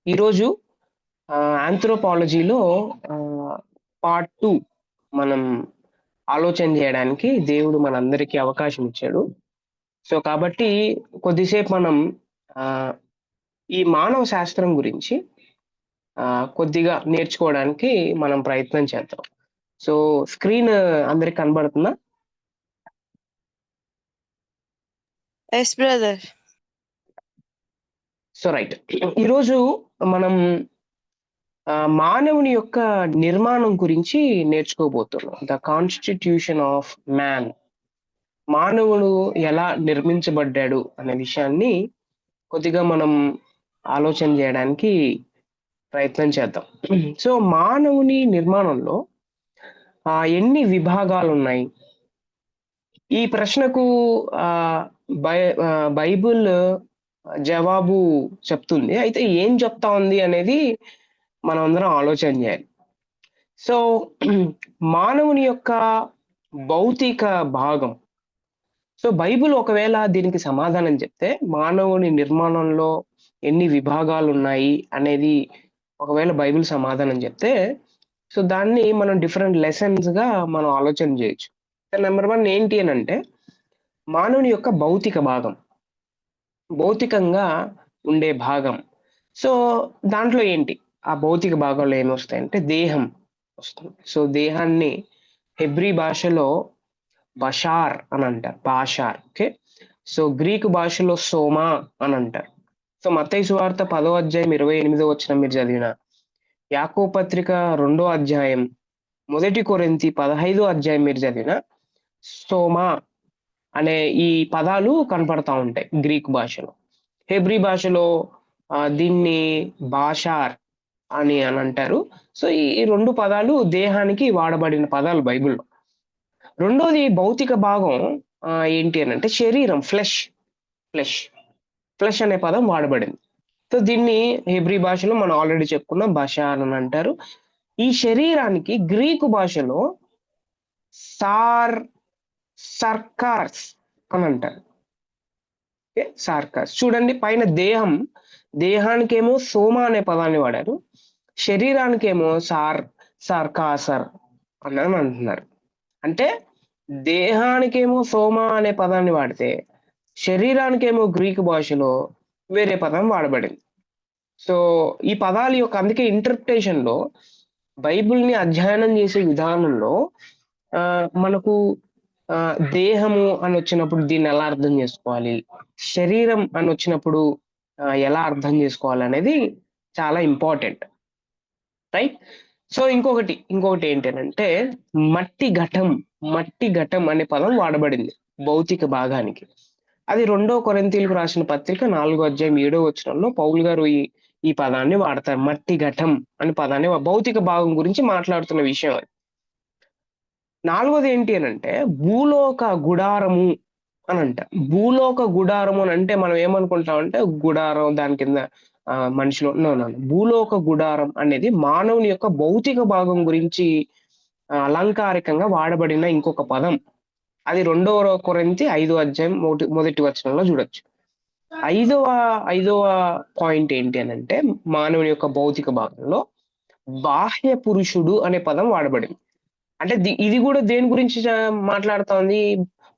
ఈరోజు ఆంథ్రోపాలజీలో పార్ట్ 2 మనం ఆలోచన చేయడానికి దేవుడు మనందరికీ అవకాశం ఇచ్చాడు. సో, కాబట్టి కొద్దిసేపు మనం ఆహ్, ఈ మానవ శాస్త్రం గురించి కొద్దిగా నేర్చుకోవడానికి మనం ప్రయత్నం చేద్దాం. సో, స్క్రీన్ అందరికి కనబడుతుందా? Yes brother. So, right. ఈరోజు మనం మానవుని యొక్క నిర్మాణం గురించి నేర్చుకోబోతున్నాం. The constitution of man. మానవుడు ఎలా నిర్మించబడ్డాడు అనే విషయాన్ని కొద్దిగా మనం ఆలోచన చేయడానికి ప్రయత్నం చేద్దాం. సో, మానవుని నిర్మాణంలో ఎన్ని విభాగాలున్నాయి? ఈ ప్రశ్నకు బైబిల్ జవాబు చెప్తుంది. అయితే ఏం చెప్తా ఉంది అనేది మనమందరం ఆలోచన చేయాలి. సో, మానవుని యొక్క భౌతిక భాగం. సో, బైబిల్ ఒకవేళ దీనికి సమాధానం చెప్తే, మానవుని నిర్మాణంలో ఎన్ని విభాగాలున్నాయి అనేది ఒకవేళ బైబిల్ సమాధానం చెప్తే, సో, దాన్ని మనం డిఫరెంట్ లెసన్స్‌గా మనం ఆలోచన చేయొచ్చు. నెంబర్ 1 ఏంటి అనంటే, మానవుని యొక్క భౌతిక భాగం. భౌతికంగా ఉండే భాగం. సో, దాంట్లో ఏంటి? ఆ భౌతిక భాగంలో ఏమొస్తాయంటే దేహం వస్తుంది. సో, దేహాన్ని హెబ్రీ భాషలో బషార్ అని అంటారు. బాషార్. ఓకే. సో, గ్రీకు భాషలో సోమా అని అంటారు. సో, మత్తయి సువార్త 10వ అధ్యాయం 28వ వచనం మీరు చదివినా, యాకోబు పత్రిక 2వ అధ్యాయం, మొదటి కొరింథీ 15వ అధ్యాయం మీరు చదివినా, సోమా అనే ఈ పదాలు కనపడతా ఉంటాయి గ్రీకు భాషలో. హెబ్రీ భాషలో దీన్ని బాషార్ అని అంటారు. సో, ఈ 2 పదాలు దేహానికి వాడబడిన పదాలు బైబిల్‌లో. రెండోది భౌతిక భాగం ఏంటి అనంటే శరీరం, ఫ్లెష్ అనే పదం వాడబడింది. సో, దీన్ని హెబ్రీ భాషలో మనం ఆల్రెడీ చెప్పుకున్నాం బషార్ అని అంటారు. ఈ శరీరానికి గ్రీకు భాషలో సర్కాస్ అని అంటారు. ఓకే. సార్కాస్. చూడండి పైన దేహానికేమో సోమా అనే పదాన్ని వాడారు. శరీరానికేమో సార్కాసర్ అని అంటున్నారు. అంటే దేహానికేమో సోమా అనే పదాన్ని వాడితే, శరీరానికేమో గ్రీకు భాషలో వేరే పదం వాడబడింది. సో, ఈ పదాల యొక్క అందుకే ఇంటర్ప్రిటేషన్‌లో బైబిల్‌ని అధ్యయనం చేసే విధానంలో మనకు దేహము అనొచ్చినప్పుడు దీన్ని ఎలా అర్థం చేసుకోవాలి? శరీరం అనొచ్చినప్పుడు ఎలా అర్థం చేసుకోవాలనేది చాలా ఇంపార్టెంట్. రైట్? సో, ఇంకొకటి ఏంటనంటే మట్టి ఘటం అనే పదం వాడబడింది భౌతిక భాగానికి. అది 2 కొరింథీయులకు రాసిన పత్రిక 4వ అధ్యాయం 7వ వచనంలో పౌలు గారు ఈ పదాన్ని వాడతారు. మట్టి ఘటం అనే పదాన్ని భౌతిక భాగం గురించి మాట్లాడుతున్న విషయం అది. నాలుగోది ఏంటి అనంటే భూలోక గుడారము అని అంటారు. భూలోక గుడారము అని అంటే మనం ఏమనుకుంటామంటే గుడారం దాని కింద మనుషులు భూలోక గుడారం అనేది మానవుని యొక్క భౌతిక భాగం గురించి అలంకారికంగా వాడబడిన ఇంకొక పదం. అది 2వ కొరింథీ 5వ అధ్యాయం మొదటి వచనంలో చూడొచ్చు. ఐదవ పాయింట్ ఏంటి అనంటే మానవుని యొక్క భౌతిక భాగంలో బాహ్య పురుషుడు అనే పదం వాడబడింది. అంటే ఇది కూడా దేని గురించి మాట్లాడుతా ఉంది?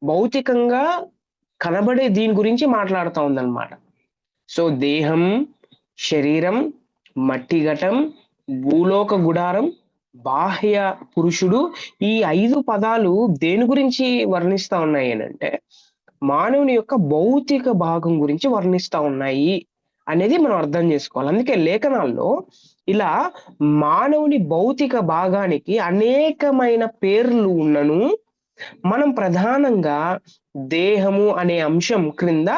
భౌతికంగా కనబడే దీని గురించి మాట్లాడుతా ఉందన్నమాట. సో, దేహం, శరీరం, మట్టి ఘటం, భూలోక గుడారం, బాహ్య పురుషుడు, ఈ 5 పదాలు దేని గురించి వర్ణిస్తా ఉన్నాయి అనంటే మానవుని యొక్క భౌతిక భాగం గురించి వర్ణిస్తా ఉన్నాయి అనేది మనం అర్థం చేసుకోవాలి. అందుకే లేఖనాల్లో ఇలా మానవుని భౌతిక భాగానికి అనేకమైన పేర్లు ఉన్నను మనం ప్రధానంగా దేహము అనే అంశం క్రింద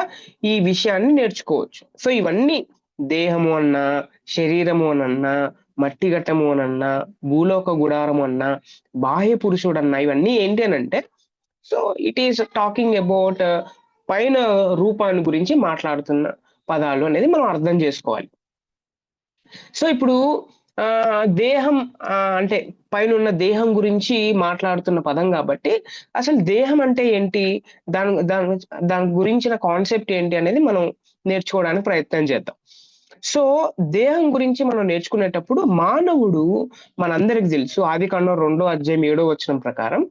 ఈ విషయాన్ని నేర్చుకోవచ్చు. సో, ఇవన్నీ దేహము అన్నా, శరీరము అనన్నా, మట్టి ఘటము అనన్నా, భూలోక గుడారము అన్నా, బాహ్య పురుషుడన్నా ఇవన్నీ ఏంటి అనంటే so, it is talking about పైన రూపాన్ని గురించి మాట్లాడుతున్న పదాలు అనేది మనం అర్థం చేసుకోవాలి. సో, ఇప్పుడు దేహం అంటే పైనున్న దేహం గురించి మాట్లాడుతున్న పదం కాబట్టి అసలు దేహం అంటే ఏంటి? దాని దాని దాని గురించిన కాన్సెప్ట్ ఏంటి అనేది మనం నేర్చుకోవడానికి ప్రయత్నం చేద్దాం. సో, దేహం గురించి మనం నేర్చుకునేటప్పుడు మానవుడు మనందరికి తెలుసు ఆదికాండం 2 అధ్యాయం 7 వచనం ప్రకారం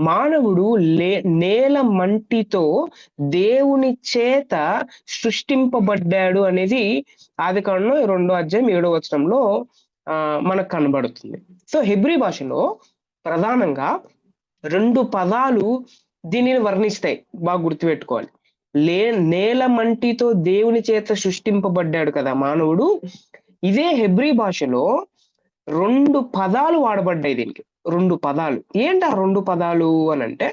మానవుడు నేల మంటితో దేవుని చేత సృష్టింపబడ్డాడు అనేది ఆదికాండం 2 అధ్యాయం 7 వచనంలో మనకు కనబడుతుంది. సో, హెబ్రీ భాషలో ప్రధానంగా 2 పదాలు దీనిని వర్ణిస్తాయి. బాగా గుర్తుపెట్టుకోవాలి. నేల మంటితో దేవుని చేత సృష్టింపబడ్డాడు కదా మానవుడు. ఇదే హెబ్రీ భాషలో 2 పదాలు వాడబడ్డాయి దీనికి. 2 పదాలు. ఏంటి ఆ 2 పదాలు అనంటే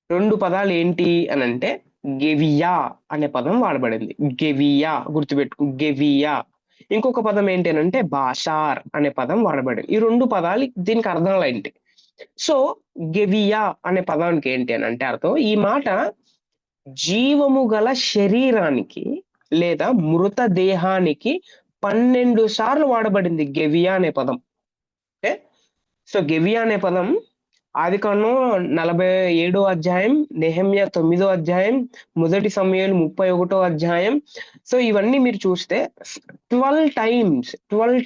2 పదాలు ఏంటి అనంటే గెవియా అనే పదం వాడబడింది. గెవియా గుర్తుపెట్టుకో గెవియా. ఇంకొక పదం ఏంటి అనంటే బాషార్ అనే పదం వాడబడింది. ఈ 2 పదాలు దీనికి అర్థాలేంటి? సో, గెవియా అనే పదానికి ఏంటి అనంటే అర్థం ఈ మాట జీవము గల శరీరానికి లేదా మృత దేహానికి 12 సార్లు వాడబడింది గెవియా అనే పదం. ఓకే. సో, గెవియా అనే పదం ఆదికాండం 47 అధ్యాయం, నెహెమ్యా 9 అధ్యాయం, మొదటి సమూయేలు 31 అధ్యాయం. సో, ఇవన్నీ మీరు చూస్తే 12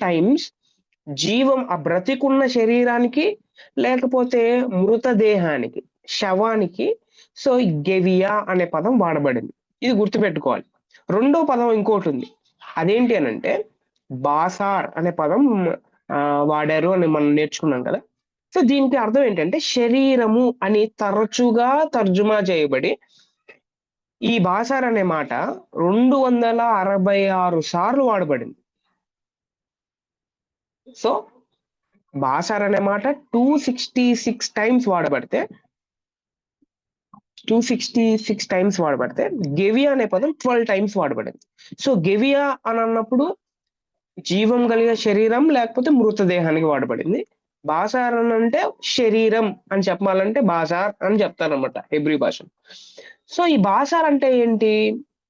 టైమ్స్ జీవం బ్రతికున్న శరీరానికి లేకపోతే మృతదేహానికి, శవానికి సో, గెవియా అనే పదం వాడబడింది. ఇది గుర్తుపెట్టుకోవాలి. రెండో పదం ఇంకోటుంది. అదేంటి అనంటే బాసార్ అనే పదం వాడారు అని మనం నేర్చుకున్నాం కదా! సో, దీనికి అర్థం ఏంటంటే శరీరము అని తరచుగా తర్జుమా చేయబడి ఈ బాసార్ అనే మాట 266 సార్లు వాడబడింది. సో, బాసార్ అనే మాట 266 టైమ్స్ వాడబడితే 266 టైమ్స్ వాడబడితే గెవియా అనే పదం 12 టైమ్స్ వాడబడింది. సో, గెవియా అని అన్నప్పుడు జీవం కలిగిన శరీరం లేకపోతే మృతదేహానికి వాడబడింది. బాసార్ అని అంటే శరీరం అని చెప్పాలంటే బాసార్ అని చెప్తారన్నమాట హెబ్రీ భాషలో. సో, ఈ బాసార్ అంటే ఏంటి?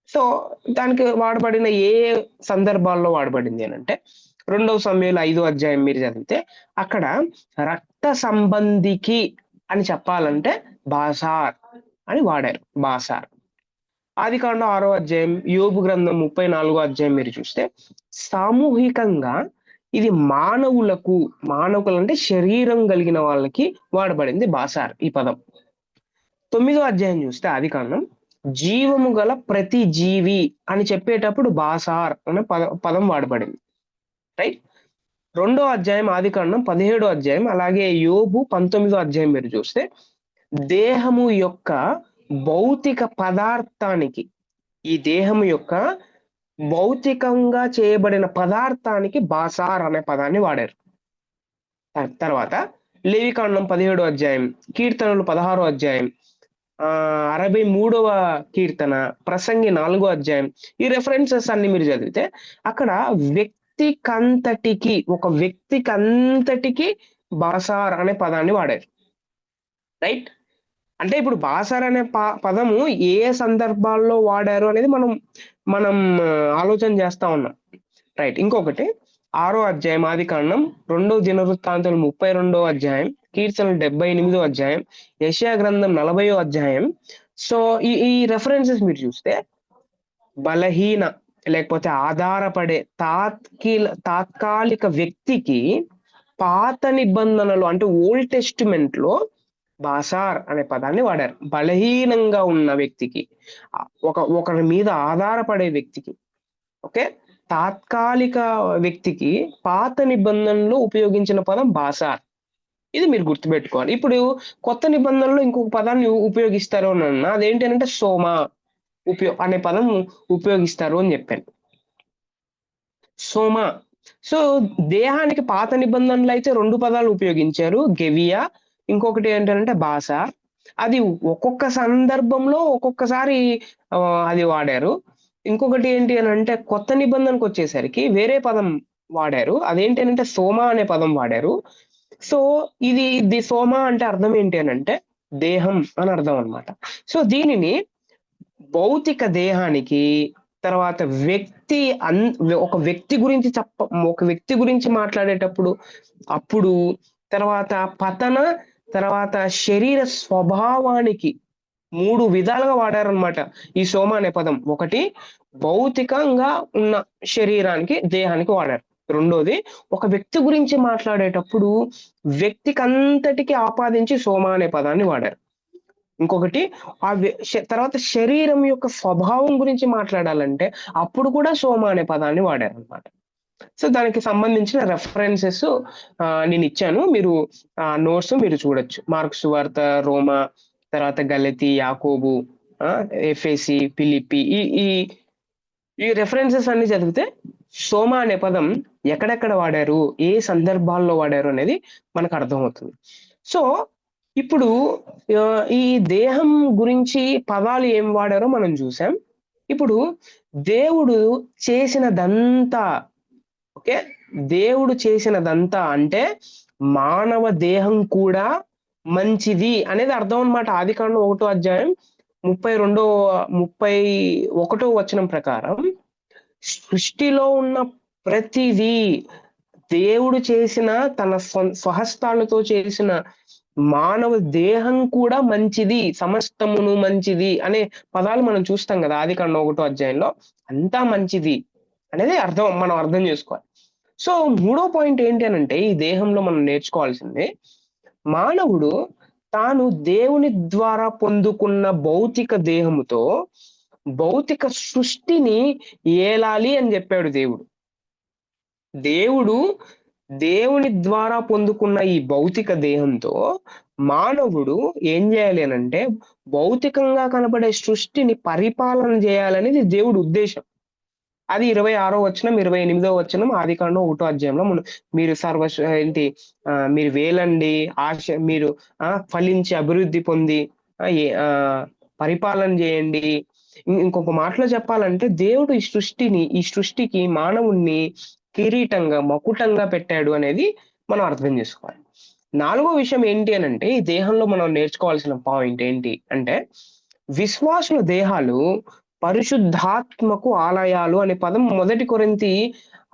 సో, దానికి వాడబడిన ఏ సందర్భాల్లో వాడబడింది అనంటే 2 సమూయేలు 5 అధ్యాయం మీరు చదివితే అక్కడ రక్త సంబంధికి అని చెప్పాలంటే బాసార్ అని వాడారు. బాసార్. ఆదికాండం 6 అధ్యాయం, యోబు గ్రంథం 34 అధ్యాయం మీరు చూస్తే సామూహికంగా ఇది మానవులంటే శరీరం కలిగిన వాళ్ళకి వాడబడింది బాసార్ ఈ పదం. 9 అధ్యాయం చూస్తే ఆదికాండం జీవము గల ప్రతి జీవి అని చెప్పేటప్పుడు బాసార్ అనే పదం వాడబడింది. రైట్. 2 అధ్యాయం ఆదికాండం 17 అధ్యాయం అలాగే యోబు 19 అధ్యాయం మీరు చూస్తే దేహము యొక్క భౌతిక పదార్థానికి ఈ దేహము యొక్క భౌతికంగా చేయబడిన పదార్థానికి బాసార్ అనే పదాన్ని వాడారు. తర్వాత లేవికాండం 17 అధ్యాయం, కీర్తనలు 16 అధ్యాయం, 63వ కీర్తన, ప్రసంగి 4 అధ్యాయం ఈ రెఫరెన్సెస్ అన్ని మీరు చదివితే అక్కడ ఒక వ్యక్తికంతటికి బాసార్ అనే పదాన్ని వాడారు. రైట్. అంటే ఇప్పుడు బాసార్ అనే పదము ఏ సందర్భాల్లో వాడారు అనేది మనం ఆలోచన చేస్తా ఉన్నాం. రైట్. ఇంకొకటి 6వ అధ్యాయం ఆదికాండం, 2వ దినవృత్తాంతాలు 32వ అధ్యాయం, కీర్తనలు 78వ అధ్యాయం, యెషయా గ్రంథం 40వ అధ్యాయం. సో, ఈ రెఫరెన్సెస్ మీరు చూస్తే బలహీన లేకపోతే ఆధారపడే తాత్కాలిక వ్యక్తికి పాత నిబంధనలు అంటే ఓల్డ్ టెస్టిమెంట్ లో బాసార్ అనే పదాన్ని వాడారు. బలహీనంగా ఉన్న వ్యక్తికి, ఒకరి మీద ఆధారపడే వ్యక్తికి, ఓకే, తాత్కాలిక వ్యక్తికి పాత నిబంధనలో ఉపయోగించిన పదం బాసార్. ఇది మీరు గుర్తుపెట్టుకోవాలి. ఇప్పుడు కొత్త నిబంధనలో ఇంకొక పదాన్ని ఉపయోగిస్తారు అన్నా అదేంటి అంటే సోమా అనే పదం ఉపయోగిస్తారు అని చెప్పాను. సోమా. సో, దేహానికి పాత నిబంధనలు అయితే 2 పదాలు ఉపయోగించారు. గెవియా, ఇంకొకటి ఏంటంటే బాసార్. అది ఒక్కొక్క సందర్భంలో ఒక్కొక్కసారి అది వాడారు. ఇంకొకటి ఏంటి అనంటే కొత్త నిబంధనకు వచ్చేసరికి వేరే పదం వాడారు. అదేంటి అనంటే సోమా అనే పదం వాడారు. సో, ఇది సోమా అంటే అర్థం ఏంటి అనంటే దేహం అని అర్థం అన్నమాట. సో, దీనిని భౌతిక దేహానికి, తర్వాత ఒక వ్యక్తి గురించి మాట్లాడేటప్పుడు అప్పుడు, తర్వాత పతన, తర్వాత శరీర స్వభావానికి 3 విధాలుగా వాడారనమాట ఈ సోమ అనే పదం. ఒకటి భౌతికంగా ఉన్న శరీరానికి, దేహానికి వాడారు. రెండోది ఒక వ్యక్తి గురించి మాట్లాడేటప్పుడు వ్యక్తికంతటికి ఆపాదించి సోమ అనే పదాన్ని వాడారు. ఇంకొకటి తర్వాత శరీరం యొక్క స్వభావం గురించి మాట్లాడాలంటే అప్పుడు కూడా సోమ అనే పదాన్ని వాడారనమాట. సో, దానికి సంబంధించిన రెఫరెన్సెస్ నేనిచ్చాను. మీరు నోట్స్ మీరు చూడొచ్చు. మార్కు సువార్త, రోమా, తర్వాత గలతీ, యాకోబు, ఎఫెసీ, ఫిలిప్పి ఈ ఈ ఈ రెఫరెన్సెస్ అన్ని చదివితే సోమ అనే పదం ఎక్కడెక్కడ వాడారు, ఏ సందర్భాల్లో వాడారు అనేది మనకు అర్థమవుతుంది. సో, ఇప్పుడు ఈ దేహం గురించి పదాలు ఏం వాడారో మనం చూసాం. ఇప్పుడు దేవుడు చేసినదంతా ఓకే. దేవుడు చేసినదంతా అంటే మానవ దేహం కూడా మంచిది అనేది అర్థం అన్నమాట. ఆదికాండం 1వ అధ్యాయం 31వ వచనం ప్రకారం సృష్టిలో ఉన్న ప్రతిదీ దేవుడు చేసిన తన స్వహస్తాలతో చేసిన మానవ దేహం కూడా మంచిది, సమస్తమును మంచిది అనే పదాలు మనం చూస్తాం కదా ఆదికాండం 1వ అధ్యాయంలో. అంతా మంచిది అనేది మనం అర్థం చేసుకోవాలి. సో, 3వ పాయింట్ ఏంటి అనంటే ఈ దేహంలో మనం నేర్చుకోవాల్సింది మానవుడు తాను దేవుని ద్వారా పొందుకున్న భౌతిక దేహముతో భౌతిక సృష్టిని ఏలాలి అని చెప్పాడు దేవుడు. దేవుని ద్వారా పొందుకున్న ఈ భౌతిక దేహంతో మానవుడు ఏం చేయాలి అనంటే భౌతికంగా కనబడే సృష్టిని పరిపాలన చేయాలనేది దేవుడి ఉద్దేశం. అది 26వ వచనం, 28వ వచనం ఆదికాండం 1వ అధ్యాయంలో మీరు మీరు వేలండి, మీరు ఫలించి అభివృద్ధి పొంది పరిపాలన చేయండి. ఇంకొక మాటలో చెప్పాలంటే దేవుడు ఈ సృష్టికి మానవుణ్ణి కిరీటంగా, మకుటంగా పెట్టాడు అనేది మనం అర్థం చేసుకోవాలి. 4వ విషయం ఏంటి అనంటే ఈ దేహంలో మనం నేర్చుకోవాల్సిన పాయింట్ ఏంటి అంటే విశ్వాసుల దేహాలు పరిశుద్ధాత్మకు ఆలయాలు అనే పదం 1 కొరింథీ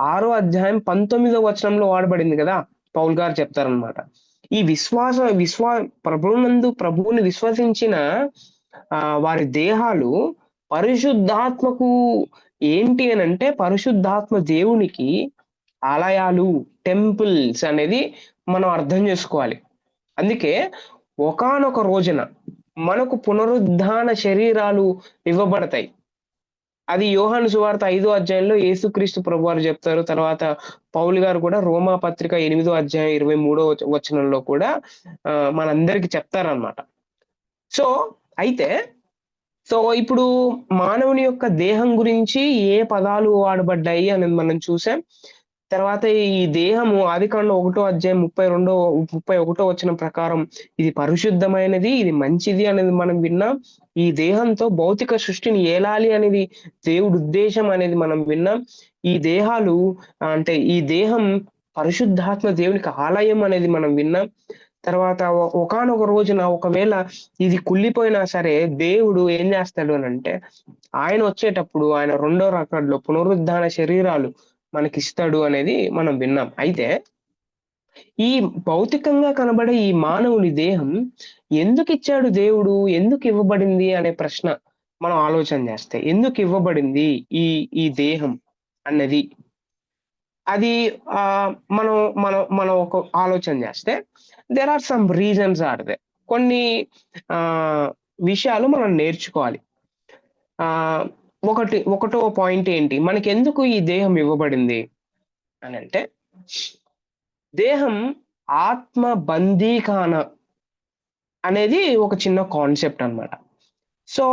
6వ అధ్యాయం 19వ వచనంలో వాడబడింది కదా. పౌలు గారు చెప్తారనమాట. ఈ ప్రభువుని విశ్వసించిన వారి దేహాలు పరిశుద్ధాత్మకు ఏంటి అనంటే పరిశుద్ధాత్మ దేవునికి ఆలయాలు, టెంపుల్స్ అనేది మనం అర్థం చేసుకోవాలి. అందుకే ఒకానొక రోజున మనకు పునరుద్ధాన శరీరాలు ఇవ్వబడతాయి. అది యోహాను సువార్త 5వ అధ్యాయంలో యేసుక్రీస్తు ప్రభువారు చెప్తారు. తర్వాత పౌలు గారు కూడా రోమా పత్రిక 8వ అధ్యాయం 23వ వచనంలో కూడా మనందరికి చెప్తారనమాట. సో ఇప్పుడు మానవుని యొక్క దేహం గురించి ఏ పదాలు వాడబడ్డాయి అనేది మనం చూసాం. తర్వాత ఈ దేహము ఆదికాండం 1వ అధ్యాయం 31వ వచనం ప్రకారం ఇది పరిశుద్ధమైనది, ఇది మంచిది అనేది మనం విన్నాం. ఈ దేహంతో భౌతిక సృష్టిని ఏలాలి అనేది దేవుడి ఉద్దేశం అనేది మనం విన్నాం. ఈ దేహాలు అంటే ఈ దేహం పరిశుద్ధాత్మ దేవునికి ఆలయం అనేది మనం విన్నాం. తర్వాత ఒకానొక రోజున ఒకవేళ ఇది కుళ్ళిపోయినా సరే దేవుడు ఏం చేస్తాడు అనంటే ఆయన వచ్చేటప్పుడు ఆయన 2వ రాకడలో పునరుద్ధాన శరీరాలు మనకిస్తాడు అనేది మనం విన్నాం. అయితే ఈ భౌతికంగా కనబడే ఈ మానవుని దేహం ఎందుకు ఇచ్చాడు దేవుడు, ఎందుకు ఇవ్వబడింది అనే ప్రశ్న మనం ఆలోచన చేస్తే ఎందుకు ఇవ్వబడింది ఈ దేహం అన్నది అది మనం ఒక ఆలోచన చేస్తే దేర్ ఆర్ సమ్ రీజన్స్ కొన్ని విషయాలు మనం నేర్చుకోవాలి. ఒకటో పాయింట్ ఏంటి, మనకి ఎందుకు ఈ దేహం ఇవ్వబడింది అని అంటే దేహం ఆత్మ బందీఖాన అనేది ఒక చిన్న కాన్సెప్ట్ అన్నమాట. సో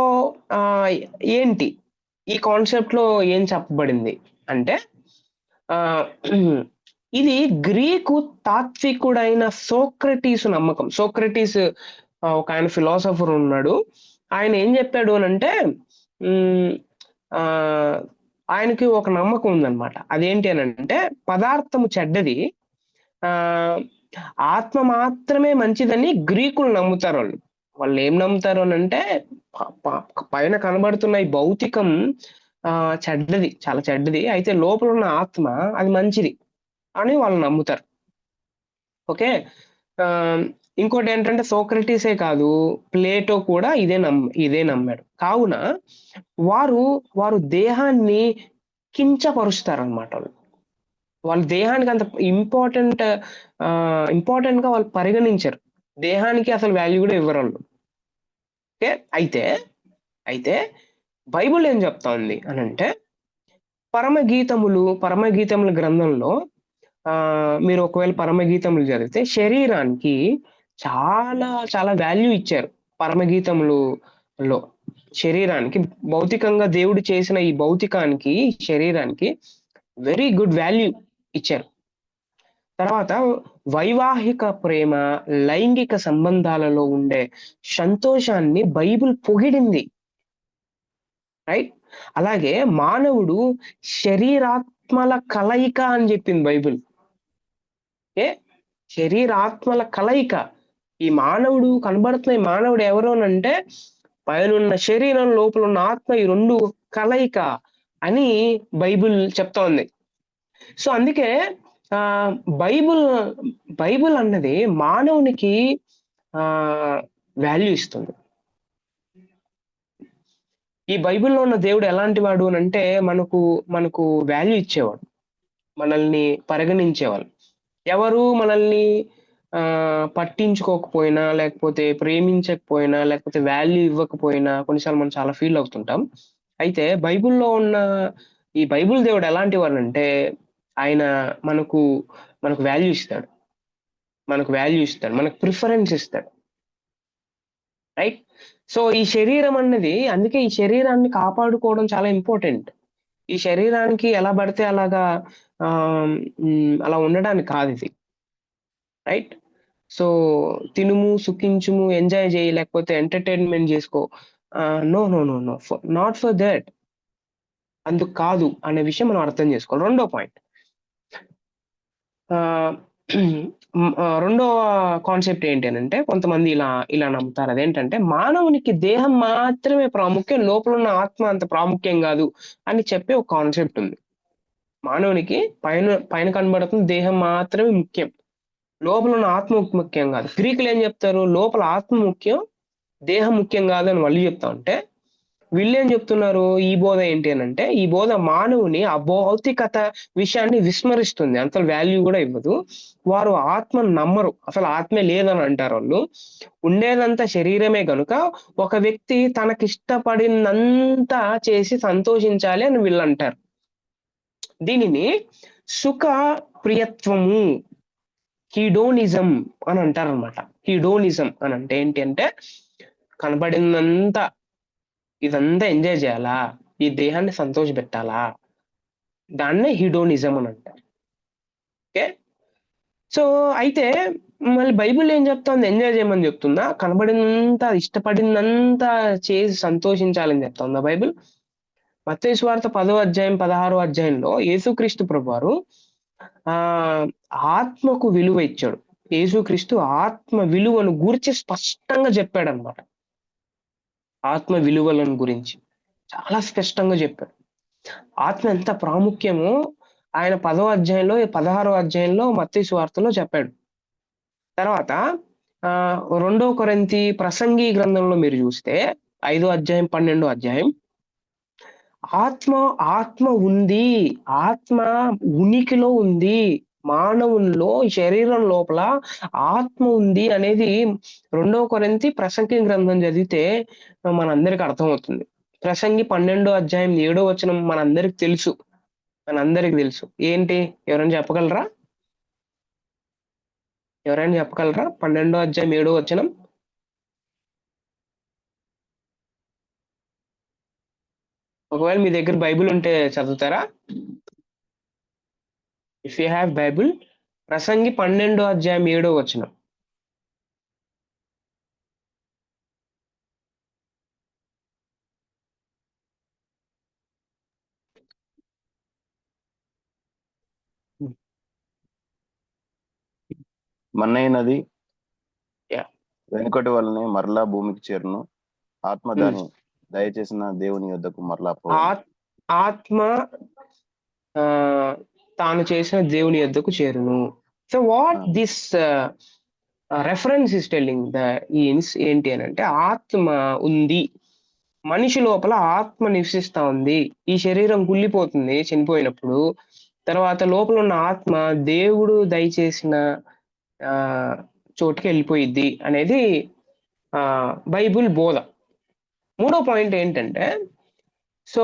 ఏంటి ఈ కాన్సెప్ట్ లో ఏం చెప్పబడింది అంటే ఇది గ్రీకు తాత్వికుడైన సోక్రటీస్ నమ్మకం. సోక్రటీస్ ఒక ఆయన ఫిలాసఫర్ ఉన్నాడు. ఆయన ఏం చెప్పాడు అని అంటే ఆయనకి ఒక నమ్మకం ఉందన్నమాట. అదేంటి అని అంటే పదార్థము చెడ్డది, ఆత్మ మాత్రమే మంచిదని గ్రీకులు నమ్ముతారు. వాళ్ళు ఏం నమ్ముతారు అని అంటే పైన కనబడుతున్న ఈ భౌతికం చెడ్డది, చాలా చెడ్డది. అయితే లోపల ఉన్న ఆత్మ అది మంచిది అని వాళ్ళు నమ్ముతారు. ఓకే. ఇంకోటేంటంటే సోక్రటీసే కాదు, ప్లేటో కూడా ఇదే నమ్మాడు. కావున వారు దేహాన్ని కించపరుస్తారనమాట వాళ్ళు. వాళ్ళ దేహానికి అంత ఇంపార్టెంట్‌గా వాళ్ళు పరిగణించరు. దేహానికి అసలు వాల్యూ గూడా ఇవ్వరాళ్ళు. ఓకే. అయితే బైబిల్ ఏం చెప్తా ఉంది అనంటే, పరమగీతముల గ్రంథంలో మీరు ఒకవేళ పరమగీతములు చదివితే శరీరానికి చాలా చాలా వాల్యూ ఇచ్చారు. పరమగీతములులో శరీరానికి భౌతికంగా దేవుడు చేసిన ఈ భౌతికానికి, శరీరానికి వెరీ గుడ్ వాల్యూ ఇచ్చారు. తర్వాత వైవాహిక ప్రేమ, లైంగిక సంబంధాలలో ఉండే సంతోషాన్ని బైబిల్ పొగిడింది. రైట్. అలాగే మానవుడు శరీరాత్మల కలయిక అని చెప్పింది బైబిల్. ఏ శరీరాత్మల కలయిక. ఈ మానవుడు కనబడుతున్న ఈ మానవుడు ఎవరోనంటే పైనున్న శరీరం, లోపల ఉన్న ఆత్మ, ఈ రెండు కలయిక అని బైబిల్ చెప్తా ఉంది. సో అందుకే బైబిల్ బైబిల్ అన్నది మానవునికి వాల్యూ ఇస్తుంది. ఈ బైబిల్‌లో ఉన్న దేవుడు ఎలాంటి వాడు అనంటే మనకు వాల్యూ ఇచ్చేవాడు. మనల్ని పరిగణించేవాళ్ళు. ఎవరు మనల్ని పట్టించుకోకపోయినా, లేకపోతే ప్రేమించకపోయినా, లేకపోతే వాల్యూ ఇవ్వకపోయినా కొన్నిసార్లు మనం చాలా ఫీల్ అవుతుంటాం. అయితే బైబిల్‌లో ఉన్న ఈ బైబిల్ దేవుడు ఎలాంటి వాడంటే ఆయన మనకు వాల్యూ ఇస్తాడు. మనకు ప్రిఫరెన్స్ ఇస్తాడు. రైట్. సో ఈ శరీరం అన్నది, అందుకే ఈ శరీరాన్ని కాపాడుకోవడం చాలా ఇంపార్టెంట్. ఈ శరీరానికి ఎలా పడితే అలాగా అలా ఉండడానికి కాదిది. రైట్. సో తినుము, సుఖించుము, ఎంజాయ్ చేయి, లేకపోతే ఎంటర్‌టైన్‌మెంట్ చేసుకో. No, no, no, no. Not for that. అందుకు కాదు అనే విషయం మనం అర్థం చేసుకోవాలి. రెండో పాయింట్. రెండో కాన్సెప్ట్ ఏంటి అనంటే, కొంతమంది ఇలా నమ్ముతారు. అదేంటంటే మానవునికి దేహం మాత్రమే ప్రాముఖ్యం, లోపల ఉన్న ఆత్మ అంత ప్రాముఖ్యం కాదు అని చెప్పే ఒక కాన్సెప్ట్ ఉంది. మానవునికి పైన కనబడుతున్న దేహం మాత్రమే ముఖ్యం, లోపల ఉన్న ఆత్మ ముఖ్యం కాదు. గ్రీకులు ఏం చెప్తారు? లోపల ఆత్మ ముఖ్యం, దేహం ముఖ్యం కాదు అని వాళ్ళు చెప్తా ఉంటే, వీళ్ళేం చెప్తున్నారు? ఈ బోధ ఏంటి అనంటే, ఈ బోధ మానవుని అభౌతికత విషయాన్ని విస్మరిస్తుంది. అంత వాల్యూ కూడా ఇవ్వదు. వారు ఆత్మను నమ్మరు. అసలు ఆత్మే లేదని అంటారు వాళ్ళు. ఉండేదంతా శరీరమే గనుక ఒక వ్యక్తి తనకిష్టపడినంతా చేసి సంతోషించాలి అని వీళ్ళంటారు. దీనిని సుఖ ప్రియత్వము, హీడోనిజం అని అంటారనమాట. హీడోనిజం అని అంటే ఏంటి అంటే, కనబడిందంతా ఇదంతా ఎంజాయ్ చేయాలా, ఈ దేహాన్ని సంతోషపెట్టాలా, దాన్నే హీడోనిజం అని అంటారు. ఓకే. సో అయితే మళ్ళీ బైబిల్ ఏం చెప్తోంది? ఎంజాయ్ చేయమని చెప్తుందా? కనబడినంత, ఇష్టపడినంత చేసి సంతోషించాలని చెప్తుందా బైబిల్? మత్తయి సువార్త 10వ అధ్యాయం 16వ అధ్యాయంలో యేసుక్రీస్తు ప్రభువారు ఆత్మకు విలువ ఇచ్చాడు. యేసుక్రీస్తు ఆత్మ విలువను గూర్చి స్పష్టంగా చెప్పాడన్నమాట. ఆత్మ విలువలను గురించి చాలా స్పష్టంగా చెప్పాడు. ఆత్మ ఎంత ప్రాముఖ్యమో ఆయన 10వ అధ్యాయంలో, 16వ అధ్యాయంలో మత్తయి సువార్తలో చెప్పాడు. తర్వాత 2 కొరింథీ ప్రసంగి గ్రంథంలో మీరు చూస్తే 5వ అధ్యాయం, 12వ అధ్యాయం, ఆత్మ ఉంది, ఆత్మ ఉనికిలో ఉంది, మానవుల్లో శరీరం లోపల ఆత్మ ఉంది అనేది 2 కొరింథీ ప్రసంగి గ్రంథం చదివితే మనందరికి అర్థమవుతుంది. ప్రసంగి 12వ అధ్యాయం 7వ వచనం మనందరికి తెలుసు. ఏంటి? ఎవరైనా చెప్పగలరా? 12వ అధ్యాయం 7వ వచనం. ఒకవేళ మీ దగ్గర బైబిల్ ఉంటే చదువుతారా? ఇఫ్ యూ హ్యావ్ బైబిల్, ప్రసంగి 12వ అధ్యాయం 7వ వచనం. మన్నైనది Yeah. వెనుకటి వలనే మరలా భూమికి చేరును, ఆత్మ దాని దయచేసిన దేవుని యొద్దకు మరలా పోవును. ఆత్మ ఆ తాను చేసిన దేవుని యొద్దకు చేరును. So what this reference is telling the ins ఏంటి అని అంటే, ఆత్మ ఉంది, మనిషి లోపల ఆత్మ నివసిస్తా ఉంది. ఈ శరీరం కుళ్ళిపోతుంది చనిపోయినప్పుడు. తర్వాత లోపల ఉన్న ఆత్మ దేవుడు దయచేసిన ఆ చోటుకి వెళ్ళిపోయిద్ది అనేది బైబిల్ బోధ. మూడో పాయింట్ ఏంటంటే, సో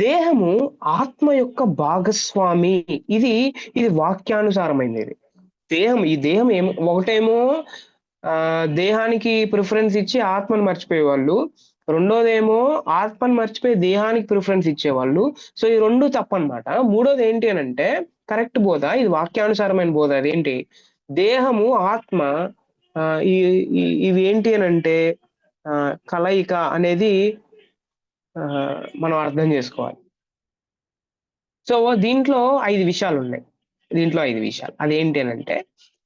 దేహము ఆత్మ యొక్క భాగస్వామి. ఇది ఇది వాక్యానుసారమైనది. ఈ దేహం ఏమో ఒకటేమో దేహానికి ప్రిఫరెన్స్ ఇచ్చి ఆత్మను మర్చిపోయేవాళ్ళు, రెండోదేమో ఆత్మను మర్చిపోయి దేహానికి ప్రిఫరెన్స్ ఇచ్చేవాళ్ళు. సో ఈ రెండు తప్పనమాట. మూడోది ఏంటి అని అంటే కరెక్ట్ బోధ, ఇది వాక్యానుసారమైన బోధ. అదేంటి, దేహము ఆత్మ ఇవి ఏంటి అని అంటే కలయిక అనేది మనం అర్థం చేసుకోవాలి. సో దీంట్లో 5 విషయాలు ఉన్నాయి. అదేంటి అని అంటే,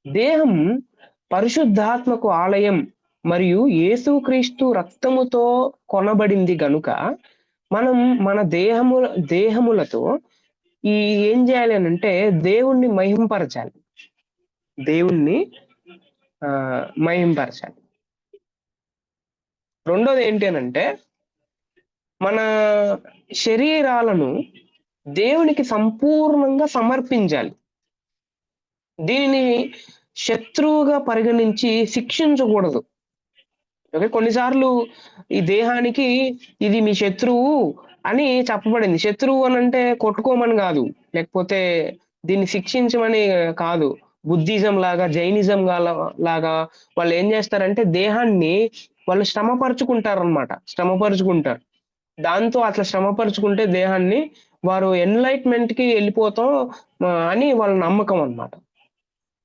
దేహం పరిశుద్ధాత్మకు ఆలయం మరియు యేసుక్రీస్తు రక్తముతో కొనబడింది గనుక మనం మన దేహములతో ఏం చేయాలి అని అంటే దేవుణ్ణి మహింపరచాలి. రెండోది ఏంటి అని అంటే, మన శరీరాలను దేవునికి సంపూర్ణంగా సమర్పించాలి. దీనిని శత్రువుగా పరిగణించి శిక్షించకూడదు. ఓకే, కొన్నిసార్లు ఈ దేహానికి ఇది మీ శత్రువు అని చెప్పబడింది. శత్రువు అని అంటే కొట్టుకోమని కాదు, లేకపోతే దీన్ని శిక్షించమని కాదు. బుద్ధిజం లాగా, జైనిజం లాగా వాళ్ళు ఏం చేస్తారంటే దేహాన్ని వాళ్ళు శ్రమపరుచుకుంటారు. దాంతో అట్లా శ్రమపరుచుకుంటే దేహాన్ని వారు ఎన్లైట్మెంట్ కి వెళ్ళిపోతాం అని వాళ్ళ నమ్మకం అన్నమాట.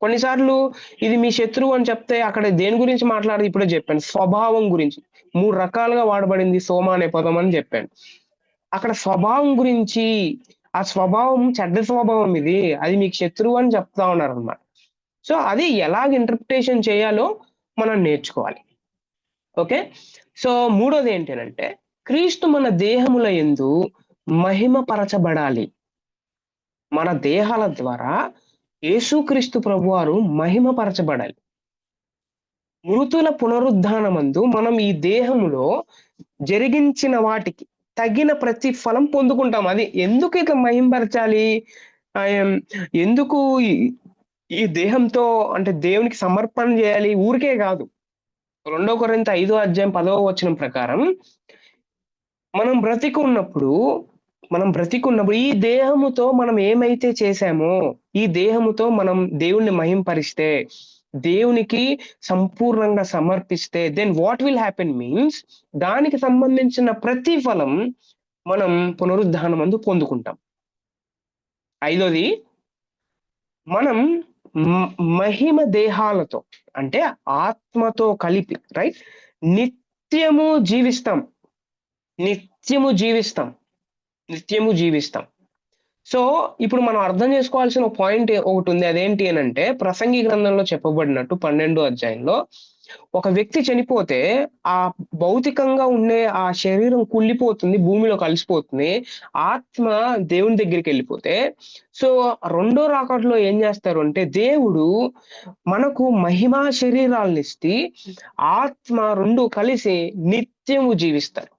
కొన్నిసార్లు ఇది మీ శత్రువు అని చెప్తే అక్కడ దేని గురించి మాట్లాడదు ఇప్పుడే చెప్పాను, స్వభావం గురించి. 3 రకాలుగా వాడబడింది సోమ అనే పదం అని చెప్పాను. అక్కడ స్వభావం గురించి, ఆ స్వభావం చెడ్డ స్వభావం, అది మీకు శత్రువు అని చెప్తా ఉన్నారు అన్నమాట. సో అది ఎలాగ ఇంటర్ప్రిటేషన్ చేయాలో మనం నేర్చుకోవాలి. ఓకే, సో మూడోది ఏంటంటే, క్రీస్తు మన దేహముల యందు మహిమపరచబడాలి. మన దేహాల ద్వారా యేసుక్రీస్తు ప్రభువారు మహిమపరచబడాలి. మృతుల పునరుద్ధానమందు మనం ఈ దేహములో జరిగించిన వాటికి తగిన ప్రతిఫలం పొందుకుంటాం. అది ఎందుకు ఇక మహిమపరచాలి, ఎందుకు ఈ దేహంతో అంటే దేవునికి సమర్పణ చేయాలి, ఊరికే కాదు. 2 కొరింథీ 5:10 ప్రకారం మనం బ్రతికున్నప్పుడు ఈ దేహముతో మనం ఏమైతే చేశామో, ఈ దేహముతో మనం దేవుణ్ణి మహింపరిస్తే, దేవునికి సంపూర్ణంగా సమర్పిస్తే, then what will happen means దానికి సంబంధించిన ప్రతిఫలం మనం పునరుద్ధానమందు పొందుకుంటాం. 5వది, మనం మహిమ దేహాలతో అంటే ఆత్మతో కలిపి నిత్యము జీవిస్తాం. సో ఇప్పుడు మనం అర్థం చేసుకోవాల్సిన పాయింట్ ఒకటి ఉంది. అదేంటి అని అంటే, ప్రసంగి గ్రంథంలో చెప్పబడినట్టు 12వ అధ్యాయంలో ఒక వ్యక్తి చనిపోతే ఆ భౌతికంగా ఉండే ఆ శరీరం కుళ్ళిపోతుంది, భూమిలో కలిసిపోతుంది. ఆత్మ దేవుని దగ్గరికి వెళ్ళిపోతే, సో రెండో రాకడలో ఏం చేస్తారు అంటే దేవుడు మనకు మహిమా శరీరాలను ఇస్తే ఆత్మ రెండు కలిసి నిత్యము జీవిస్తారు.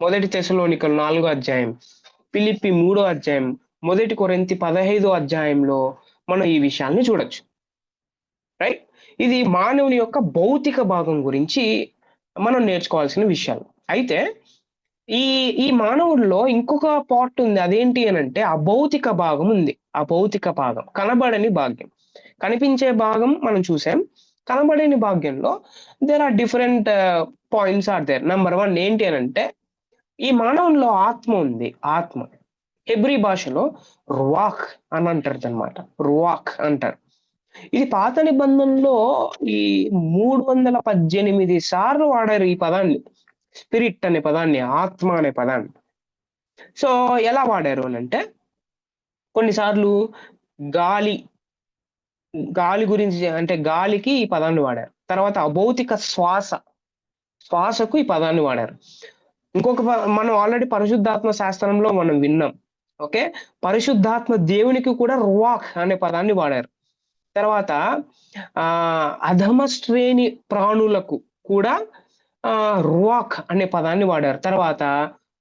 1 తెస్సలోనికలు 4వ అధ్యాయం, ఫిలిప్పి 3వ అధ్యాయం, 1 కొరింథీ 15వ అధ్యాయంలో మనం ఈ విషయాల్ని చూడొచ్చు. రైట్, ఇది మానవుని యొక్క భౌతిక భాగం గురించి మనం నేర్చుకోవాల్సిన విషయాలు. అయితే ఈ మానవుడిలో ఇంకొక పార్ట్ ఉంది. అదేంటి అని అంటే అభౌతిక భాగం ఉంది. అభౌతిక భాగం, కనబడని భాగ్యం. కనిపించే భాగం మనం చూసాం, కనబడని భాగ్యంలో there are different points are there. Number 1 ఏంటి అని అంటే, ఈ మానవునిలో ఆత్మ ఉంది. ఆత్మ హెబ్రీ భాషలో రువాక్ అని అంటారు అన్నమాట. రువాక్ అంటారు. ఇది పాత నిబంధనలో ఈ 318 సార్లు వాడారు ఈ పదాన్ని, స్పిరిట్ అనే పదాన్ని, ఆత్మ అనే పదాన్ని. సో ఎలా వాడారు అని అంటే, కొన్నిసార్లు గాలి గురించి అంటే గాలికి ఈ పదాన్ని వాడారు. తర్వాత అభౌతిక శ్వాసకు ఈ పదాన్ని వాడారు. మనం ఆల్రెడీ పరిశుద్ధాత్మ శాస్త్రంలో మనం విన్నాం. ఓకే, పరిశుద్ధాత్మ దేవునికి కూడా రువాక్ అనే పదాన్ని వాడారు. తర్వాత అధమ శ్రేణి ప్రాణులకు కూడా రువాక్ అనే పదాన్ని వాడారు. తర్వాత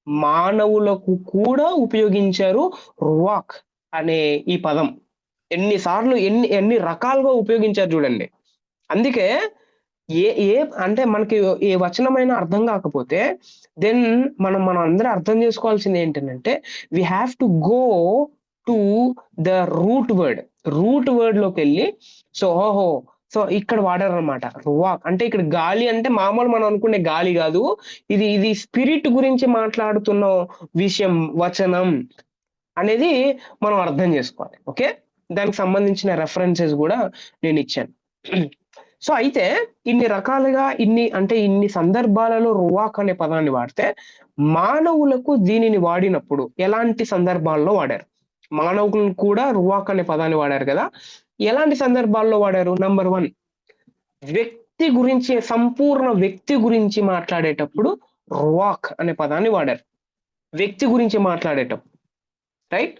మానవులకు కూడా ఉపయోగించారు రువాక్ అనే ఈ పదం. ఎన్నిసార్లు ఎన్ని రకాలుగా ఉపయోగించారు చూడండి. అందుకే ఏ ఏ అంటే మనకి ఏ వచనమైనా అర్థం కాకపోతే దెన్ మనం అందరం అర్థం చేసుకోవాల్సింది ఏంటంటే we have to go to the root word లోకి వెళ్ళి సో ఇక్కడ వాడారు అనమాట రువాక్ అంటే ఇక్కడ గాలి అంటే మామూలు మనం అనుకునే గాలి కాదు, ఇది స్పిరిట్ గురించి మాట్లాడుతున్న విషయం వచనం అనేది మనం అర్థం చేసుకోవాలి. ఓకే, దానికి సంబంధించిన రెఫరెన్సెస్ కూడా నేను ఇచ్చాను. సో అయితే ఇన్ని రకాలుగా ఇన్ని సందర్భాలలో రువాక్ అనే పదాన్ని వాడితే మానవులకు దీనిని వాడినప్పుడు ఎలాంటి సందర్భాల్లో వాడారు? మానవులకు కూడా రువాక్ అనే పదాన్ని వాడారు కదా, ఎలాంటి సందర్భాల్లో వాడారు? నంబర్ 1, వ్యక్తి గురించి, సంపూర్ణ వ్యక్తి గురించి మాట్లాడేటప్పుడు రువాక్ అనే పదాన్ని వాడారు. వ్యక్తి గురించి మాట్లాడేటప్పుడు, రైట్?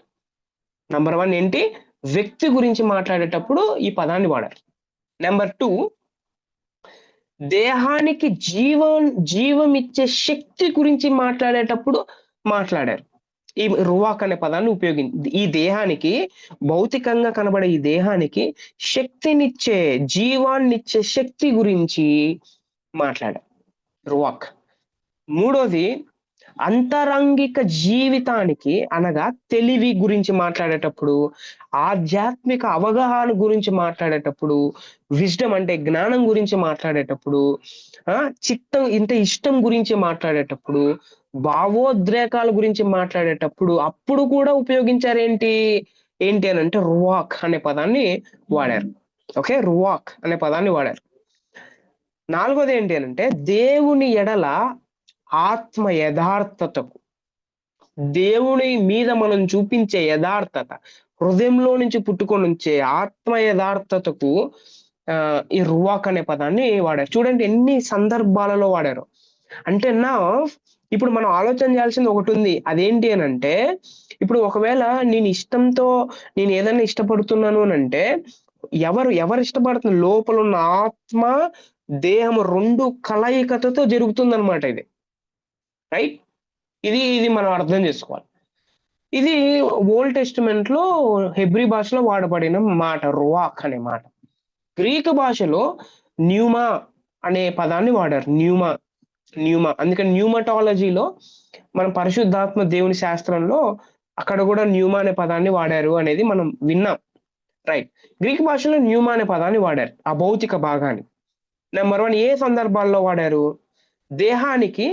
నంబర్ 1 ఏంటి? వ్యక్తి గురించి మాట్లాడేటప్పుడు ఈ పదాన్ని వాడారు. నెంబర్ 2, దేహానికి జీవం ఇచ్చే శక్తి గురించి మాట్లాడేటప్పుడు మాట్లాడారు. ఈ రువాక్ అనే పదాన్ని ఉపయోగించి ఈ దేహానికి, భౌతికంగా కనబడే ఈ దేహానికి శక్తినిచ్చే, జీవాన్నిచ్చే శక్తి గురించి మాట్లాడారు రువాక్. 3వది, అంతరంగిక జీవితానికి అనగా తెలివి గురించి మాట్లాడేటప్పుడు, ఆధ్యాత్మిక అవగాహన గురించి మాట్లాడేటప్పుడు, విజ్డమ్ అంటే జ్ఞానం గురించి మాట్లాడేటప్పుడు, ఇష్టం గురించి మాట్లాడేటప్పుడు, భావోద్రేకాల గురించి మాట్లాడేటప్పుడు అప్పుడు కూడా ఉపయోగించారు ఏంటి అని అంటే రువాక్ అనే పదాన్ని వాడారు. ఓకే, రువాక్ అనే పదాన్ని వాడారు. 4వది ఏంటి అంటే దేవుని ఎడల ఆత్మ యథార్థతకు, దేవుని మీద మనం చూపించే యథార్థత, హృదయంలో నుంచి పుట్టుకొని వచ్చే ఆత్మ యథార్థతకు ఈ రువాక్ అనే పదాన్ని వాడారు. చూడండి ఎన్ని సందర్భాలలో వాడారు. అంటే ఇప్పుడు మనం ఆలోచన చేయాల్సింది ఒకటి ఉంది. అదేంటి అని అంటే, ఇప్పుడు ఒకవేళ నేను ఏదైనా ఇష్టపడుతున్నాను అని అంటే ఎవరు ఇష్టపడుతున్నారు? లోపల ఉన్న ఆత్మ, దేహం 2 కలయికతో జరుగుతుందన్నమాట ఇది, రైట్? ఇది మనం అర్థం చేసుకోవాలి. ఇది ఓల్డ్ టెస్టిమెంట్ లో హెబ్రీ భాషలో వాడబడిన మాట రువాక్ అనే మాట. గ్రీకు భాషలో న్యూమా అనే పదాన్ని వాడారు. న్యూమా. అందుకని న్యూమటాలజీలో మన పరిశుద్ధాత్మ దేవుని శాస్త్రంలో అక్కడ కూడా న్యూమా అనే పదాన్ని వాడారు అనేది మనం విన్నాం, రైట్? గ్రీక్ భాషలో న్యూమా అనే పదాన్ని వాడారు ఆ భౌతిక భాగాన్ని. నెంబర్ 1, ఏ సందర్భాల్లో వాడారు? దేహానికి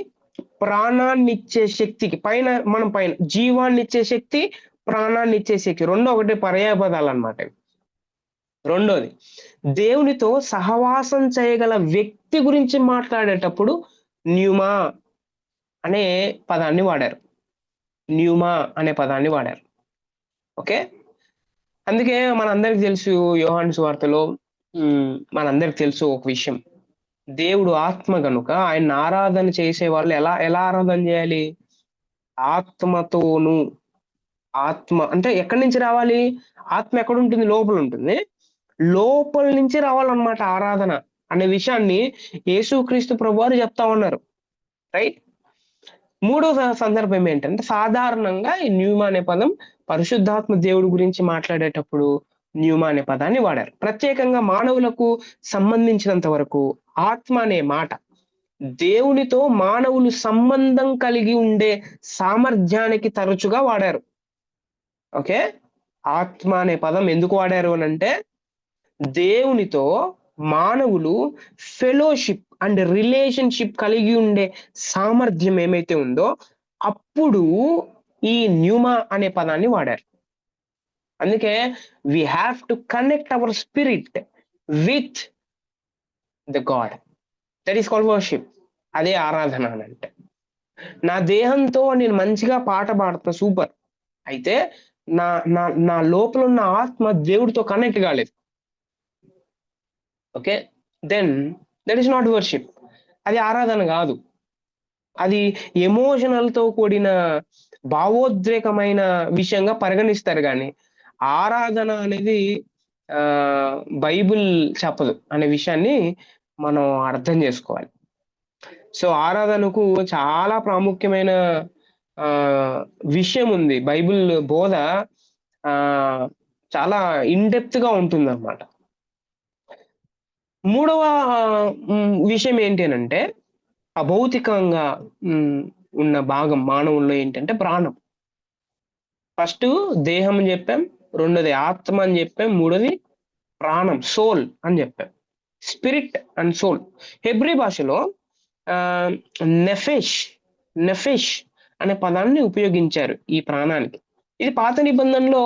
ప్రాణాన్ని ఇచ్చే శక్తికి, పైన జీవాన్ని ఇచ్చే శక్తి, ప్రాణాన్ని ఇచ్చే శక్తి, రెండో ఒకటి పర్యాయ పదాలు అనమాట. 2వది, దేవునితో సహవాసం చేయగల వ్యక్తి గురించి మాట్లాడేటప్పుడు న్యూమా అనే పదాన్ని వాడారు. ఓకే, అందుకే మనందరికి తెలుసు యోహాను సువార్తలో మనందరికి తెలుసు ఒక విషయం, దేవుడు ఆత్మ గనుక ఆయన ఆరాధన చేసే వాళ్ళు ఎలా ఆరాధన చేయాలి? ఆత్మతోను. ఆత్మ అంటే ఎక్కడి నుంచి రావాలి? ఆత్మ ఎక్కడ ఉంటుంది? లోపల ఉంటుంది. లోపల నుంచి రావాలన్నమాట ఆరాధన అనే విషయాన్ని యేసుక్రీస్తు ప్రభువారు చెప్తా ఉన్నారు, రైట్? 3వ సందర్భం ఏంటంటే, సాధారణంగా ఈ న్యూమా అనే పదం పరిశుద్ధాత్మ దేవుడి గురించి మాట్లాడేటప్పుడు న్యూమా అనే పదాన్ని వాడారు. ప్రత్యేకంగా మానవులకు సంబంధించినంత వరకు ఆత్మ అనే మాట దేవునితో మానవులు సంబంధం కలిగి ఉండే సామర్థ్యానికి తరచుగా వాడారు. ఓకే, ఆత్మ అనే పదం ఎందుకు వాడారు అని అంటే, దేవునితో మానవులు ఫెలోషిప్ అండ్ రిలేషన్షిప్ కలిగి ఉండే సామర్థ్యం ఏమైతే ఉందో అప్పుడు ఈ న్యూమా అనే పదాన్ని వాడారు. అందుకే we have to connect our spirit with the God, that is called worship. అదే ఆరాధన అని అంటే. నా దేహంతో నేను మంచిగా పాట పాడుతున్నా, సూపర్, అయితే నా నా నా లోపల ఉన్న ఆత్మ దేవుడితో కనెక్ట్ కాలేదు. Okay, then that is not worship, అది ఆరాధన కాదు. అది ఎమోషనల్ తో కూడిన భావోద్రేకమైన విషయంగా పరిగణిస్తారు కానీ ఆరాధన అనేది ఆ బైబిల్ చెప్పదు అనే విషయాన్ని మనం అర్థం చేసుకోవాలి. సో ఆరాధనకు చాలా ప్రాముఖ్యమైన ఆ విషయం ఉంది. బైబిల్ బోధ ఆ చాలా ఇన్ డెప్త్ గా ఉంటుంది అన్నమాట. మూడవ విషయం ఏంటి అనంటే అభౌతికంగా ఉన్న భాగం మానవుల్లో ఏంటంటే ప్రాణం. ఫస్ట్ దేహం అని చెప్పాం, రెండోది ఆత్మ అని చెప్పాం, మూడోది ప్రాణం సోల్ అని చెప్పాం. Spirit and soul. హెబ్రీ భాషలో నెఫెష్ నెఫెష్ అనే పదాన్ని ఉపయోగించారు ఈ ప్రాణానికి. ఇది పాత నిబంధనలో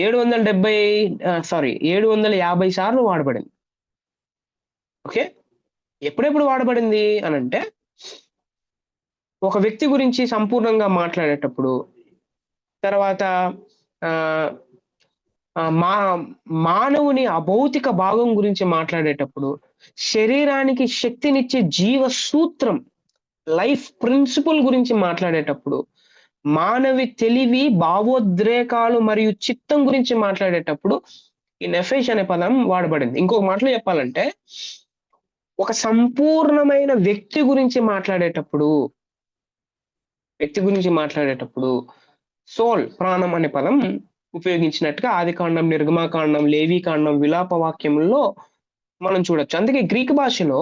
750 సార్లు వాడబడింది. ఓకే, ఎప్పుడెప్పుడు వాడబడింది అనంటే ఒక వ్యక్తి గురించి సంపూర్ణంగా మాట్లాడేటప్పుడు, తర్వాత మానవుని అభౌతిక భాగం గురించి మాట్లాడేటప్పుడు, శరీరానికి శక్తినిచ్చే జీవ సూత్రం లైఫ్ ప్రిన్సిపల్ గురించి మాట్లాడేటప్పుడు, మానవి తెలివి భావోద్రేకాలు మరియు చిత్తం గురించి మాట్లాడేటప్పుడు ఈ నెఫెష్ అనే పదం వాడబడింది. ఇంకొక మాటలో చెప్పాలంటే ఒక సంపూర్ణమైన వ్యక్తి గురించి మాట్లాడేటప్పుడు సోల్ ప్రాణం అనే పదం ఉపయోగించినట్టుగా ఆదికాండం, నిర్గమాకాండం, లేవీకాండం, విలాప వాక్యముల్లో మనం చూడొచ్చు. అందుకే గ్రీక్ భాషలో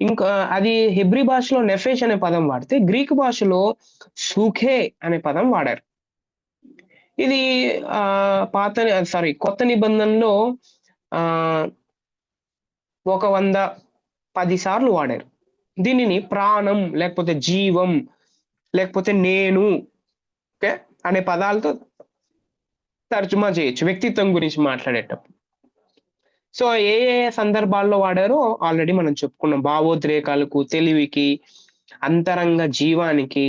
ఇంకా అది హెబ్రీ భాషలో నెఫెష్ అనే పదం వాడితే గ్రీక్ భాషలో సూఖే అనే పదం వాడారు. ఇది కొత్త నిబంధనలో 110 సార్లు వాడారు. దీనిని ప్రాణం లేకపోతే జీవం లేకపోతే నేను ఓకే అనే పదాలతో తర్జుమా చేయొచ్చు వ్యక్తిత్వం గురించి మాట్లాడేటప్పుడు. సో ఏ సందర్భాల్లో వాడారో ఆల్రెడీ మనం చెప్పుకున్నాం. భావోద్రేకాలకు, తెలివికి, అంతరంగ జీవానికి,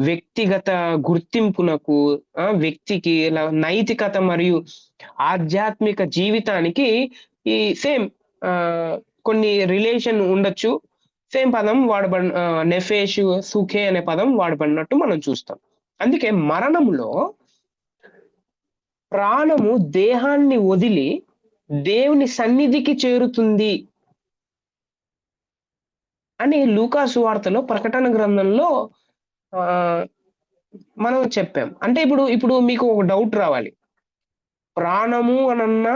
వ్యక్తిగత గుర్తింపునకు, వ్యక్తికి, నైతికత మరియు ఆధ్యాత్మిక జీవితానికి ఈ సేమ్ కొన్ని రిలేషన్ ఉండొచ్చు. సేమ్ పదం నెఫెష్, సుఖే అనే పదం వాడబడినట్టు మనం చూస్తాం. అందుకే మరణంలో ప్రాణము దేహాన్ని వదిలి దేవుని సన్నిధికి చేరుతుంది అని లూకా సువార్తలో ప్రకటన గ్రంథంలో మనం చెప్పాం. అంటే ఇప్పుడు మీకు ఒక డౌట్ రావాలి, ప్రాణము అనన్నా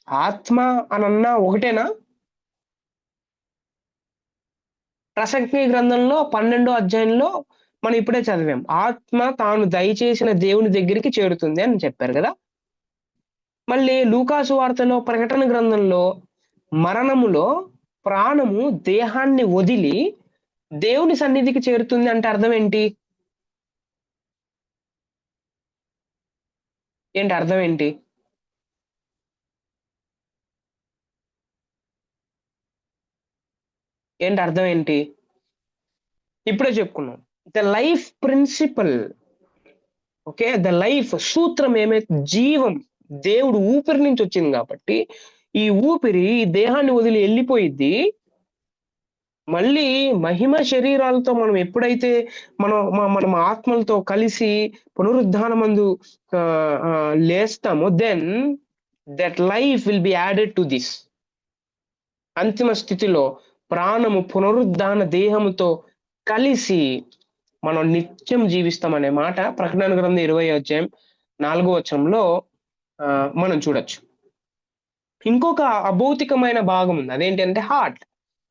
ఆత్మ అనన్నా ఒకటేనా? ప్రసక్తి గ్రంథంలో 12వ అధ్యాయంలో మనం ఇప్పుడే చదివాం, ఆత్మ తాను దయచేసిన దేవుని దగ్గరికి చేరుతుంది అని చెప్పారు కదా. మళ్ళీ లూకా సువార్తలో ప్రకటన గ్రంథంలో మరణములో ప్రాణము దేహాన్ని వదిలి దేవుని సన్నిధికి చేరుతుంది అంటే అర్థం ఏంటి? అర్థం ఏంటి? అర్థం ఏంటి? ఇప్పుడే చెప్పుకున్నాం. The life principal, okay, the life సూత్రం ఏమైతే జీవం దేవుడు ఊపిరి నుంచి వచ్చింది కాబట్టి ఈ ఊపిరి ఈ దేహాన్ని వదిలి వెళ్ళిపోయిద్ది. మళ్ళీ మహిమ శరీరాలతో మనం ఎప్పుడైతే మనం ఆత్మలతో కలిసి పునరుద్ధానమందు లేస్తామో then that life will be added to this. అంతిమ స్థితిలో ప్రాణము పునరుద్ధాన దేహముతో కలిసి మనం నిత్యం జీవిస్తామనే మాట ప్రకటన గ్రంథం 20వ అధ్యాయం 4వ వచనంలో మనం చూడొచ్చు. ఇంకొక అభౌతికమైన భాగం ఉంది, అదేంటంటే హార్ట్.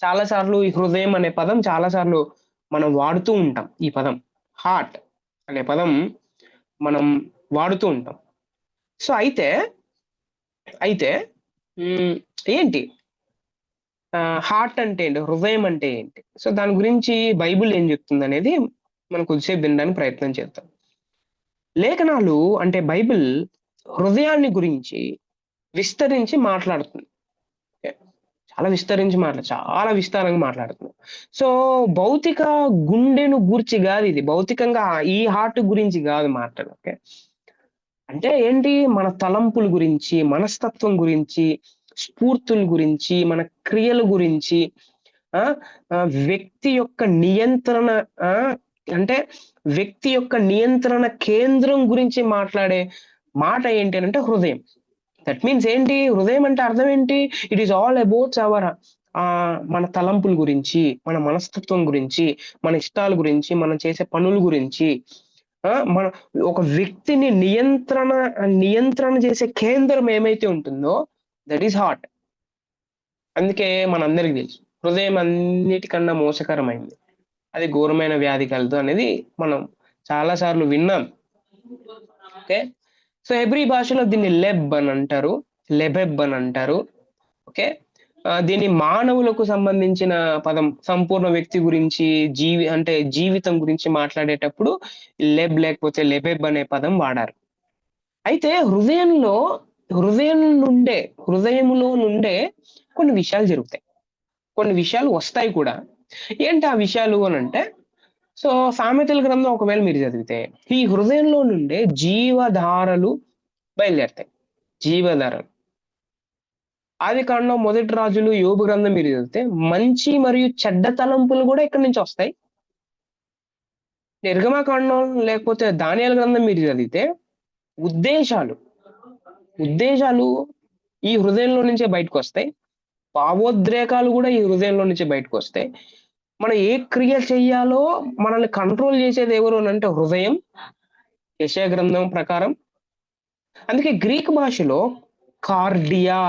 చాలాసార్లు ఈ హృదయం అనే పదం చాలాసార్లు మనం వాడుతూ ఉంటాం. ఈ పదం హార్ట్ అనే పదం మనం వాడుతూ ఉంటాం. సో అయితే ఏంటి హార్ట్ అంటే ఏంటి, హృదయం అంటే ఏంటి? సో దాని గురించి బైబిల్ ఏం చెప్తుంది అనేది మనం కొద్దిసేపు వినడానికి ప్రయత్నం చేద్దాం. లేఖనాలు అంటే బైబిల్ హృదయాన్ని గురించి విస్తరించి మాట్లాడుతుంది. చాలా విస్తారంగా మాట్లాడుతుంది. సో భౌతిక గుండెను గూర్చి కాదు, ఇది భౌతికంగా ఈ హార్ట్ గురించి కాదు మాట్లాడు. ఓకే, అంటే ఏంటి, మన తలంపుల గురించి, మనస్తత్వం గురించి, స్ఫూర్తుల గురించి, మన క్రియల గురించి, వ్యక్తి యొక్క నియంత్రణ అంటే వ్యక్తి యొక్క నియంత్రణ కేంద్రం గురించి మాట్లాడే మాట ఏంటి అంటే హృదయం. దట్ మీన్స్ ఏంటి? హృదయం అంటే అర్థం ఏంటి? It is all abouts our మన తలంపుల గురించి, మన మనస్తత్వం గురించి, మన ఇష్టాల గురించి, మనం చేసే పనుల గురించి, మన ఒక వ్యక్తిని నియంత్రణ చేసే కేంద్రం ఏమైతే ఉంటుందో దట్ ఈస్ హార్ట్. అందుకే మనందరికి తెలుసు హృదయం అన్నిటికన్నా మోసకరమైంది, అది ఘోరమైన వ్యాధి కలదు అనేది మనం చాలా సార్లు విన్నాం. ఓకే, సో హెబ్రీ భాషలో దీన్ని లెబ్ అని అంటారు, లెబెబ్ అని అంటారు. ఓకే, దీన్ని మానవులకు సంబంధించిన పదం, సంపూర్ణ వ్యక్తి గురించి, జీవితం గురించి మాట్లాడేటప్పుడు లెబ్ లేకపోతే లెబెబ్ అనే పదం వాడారు. అయితే హృదయంలో నుండే కొన్ని విషయాలు జరుగుతాయి, కొన్ని విషయాలు వస్తాయి కూడా. ఏంటి ఆ విషయాలు అని అంటే, సో సామెతల గ్రంథం ఒకవేళ మీరు చదివితే ఈ హృదయంలో నుండే జీవధారలు బయలుదేరుతాయి. జీవధారలు ఆదికాండం, మొదటి రాజులు, యోబు గ్రంథం మీరు చదివితే మంచి మరియు చెడ్డ తలంపులు కూడా ఇక్కడి నుంచి వస్తాయి. నిర్గమకాండం లేకపోతే దానియేలు గ్రంథం మీరు చదివితే ఉద్దేశాలు ఈ హృదయంలో నుంచే బయటకు వస్తాయి. భావోద్రేకాలు కూడా ఈ హృదయంలో నుంచే బయటకు వస్తాయి. మనం ఏ క్రియ చెయ్యాలో మనల్ని కంట్రోల్ చేసేది ఎవరు అని అంటే హృదయం, యెషయా గ్రంథం ప్రకారం. అందుకే గ్రీక్ భాషలో కార్డియా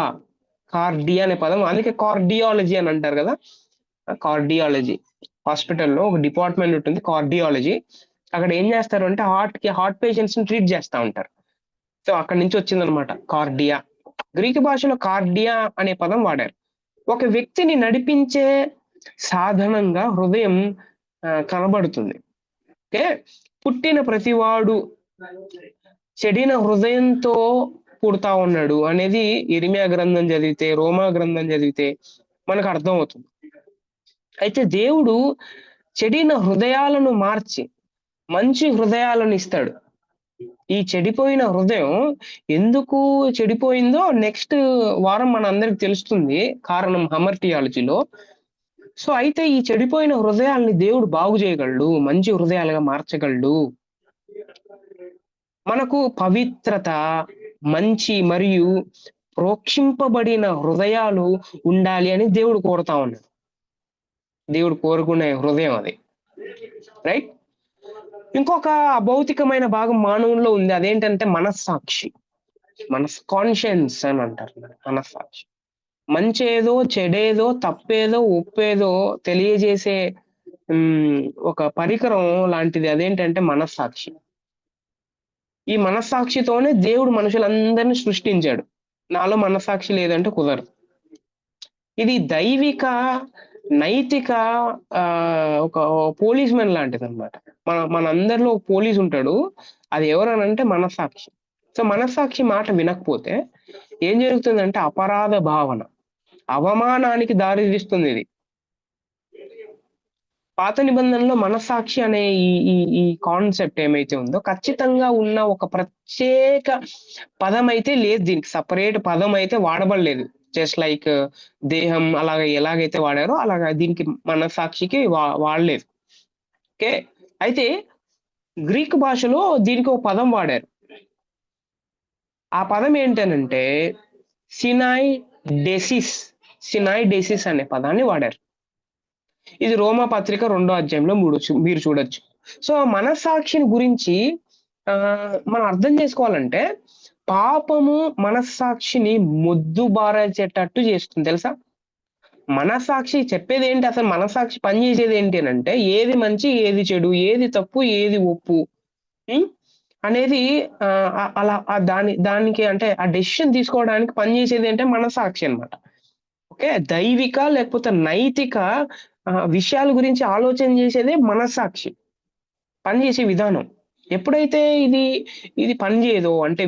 అనే పదం, అందుకే కార్డియాలజీ అని అంటారు కదా. కార్డియాలజీ హాస్పిటల్లో ఒక డిపార్ట్మెంట్ ఉంటుంది కార్డియాలజీ. అక్కడ ఏం చేస్తారు అంటే హార్ట్ పేషెంట్స్ ని ట్రీట్ చేస్తూ ఉంటారు. సో అక్కడి నుంచి వచ్చిందనమాట కార్డియా. గ్రీక్ భాషలో కార్డియా అనే పదం వాడారు. ఒక వ్యక్తిని నడిపించే సాధనంగా హృదయం కనబడుతుంది. ఓకే, పుట్టిన ప్రతివాడు చెడిన హృదయంతో పుడతా ఉన్నాడు అనేది ఇర్మియా గ్రంథం చదివితే, రోమా గ్రంథం చదివితే మనకు అర్థం అవుతుంది. అయితే దేవుడు చెడిన హృదయాలను మార్చి మంచి హృదయాలను ఇస్తాడు. ఈ చెడిపోయిన హృదయం ఎందుకు చెడిపోయిందో నెక్స్ట్ వారం మన అందరికి తెలుస్తుంది, కారణం హమర్ థియాలజీలో. సో అయితే ఈ చెడిపోయిన హృదయాల్ని దేవుడు బాగు చేయగలడు, మంచి హృదయాలుగా మార్చగలడు. మనకు పవిత్రత, మంచి మరియు ప్రోక్షింపబడిన హృదయాలు ఉండాలి అని దేవుడు కోరుతా ఉన్నాడు. దేవుడు కోరుకునే హృదయం అది, రైట్? ఇంకొక అభౌతికమైన భాగం మానవుల్లో ఉంది, అదేంటంటే మనస్సాక్షి, కాన్షియన్స్ అని అంటారు. మనస్సాక్షి మంచేదో, చెడేదో, తప్పేదో, ఒప్పేదో తెలియజేసే ఒక పరికరం లాంటిది. అదేంటంటే మనస్సాక్షి. ఈ మనస్సాక్షితోనే దేవుడు మనుషులందరినీ సృష్టించాడు. నాలో మనస్సాక్షి లేదంటే కుదరదు. ఇది దైవిక, నైతిక ఒక పోలీస్ మెన్ లాంటిది అనమాట. మనందరిలో ఒక పోలీస్ ఉంటాడు, అది ఎవరనంటే మనస్సాక్షి. సో మనస్సాక్షి మాట వినకపోతే ఏం జరుగుతుందంటే అపరాధ భావన, అవమానానికి దారి తీస్తుంది. ఇది పాత నిబంధనలో మనస్సాక్షి అనే ఈ కాన్సెప్ట్ ఏమైతే ఉందో ఖచ్చితంగా ఉన్న ఒక ప్రత్యేక పదం అయితే లేదు, దీనికి సపరేట్ పదం అయితే వాడబడలేదు. జస్ట్ లైక్ దేహం అలాగ ఎలాగైతే వాడారో అలాగా దీనికి మనస్సాక్షికి వాడలేదు. ఓకే, అయితే గ్రీక్ భాషలో దీనికి ఒక పదం వాడారు. ఆ పదం ఏంటనంటే సినాయ్ డెసిస్ అనే పదాన్ని వాడారు. ఇది రోమా పత్రిక 2వ అధ్యాయంలో మీరు చూడొచ్చు. సో మనస్సాక్షిని గురించి మనం అర్థం చేసుకోవాలంటే పాపము మనస్సాక్షిని మొద్దుబారేటట్టు చేస్తుంది, తెలుసా? మనస్సాక్షి చెప్పేది ఏంటి? అసలు మనస్సాక్షి పనిచేసేది ఏంటి అని అంటే ఏది మంచి, ఏది చెడు, ఏది తప్పు, ఏది ఒప్పు అనేది అలా దానికి అంటే ఆ డెసిషన్ తీసుకోవడానికి పనిచేసేది అంటే మనస్సాక్షి అన్నమాట. ఓకే, దైవిక లేకపోతే నైతిక విషయాల గురించి ఆలోచన చేసేదే మనస్సాక్షి, పనిచేసే విధానం. ఎప్పుడైతే ఇది పనిచేయదో అంటే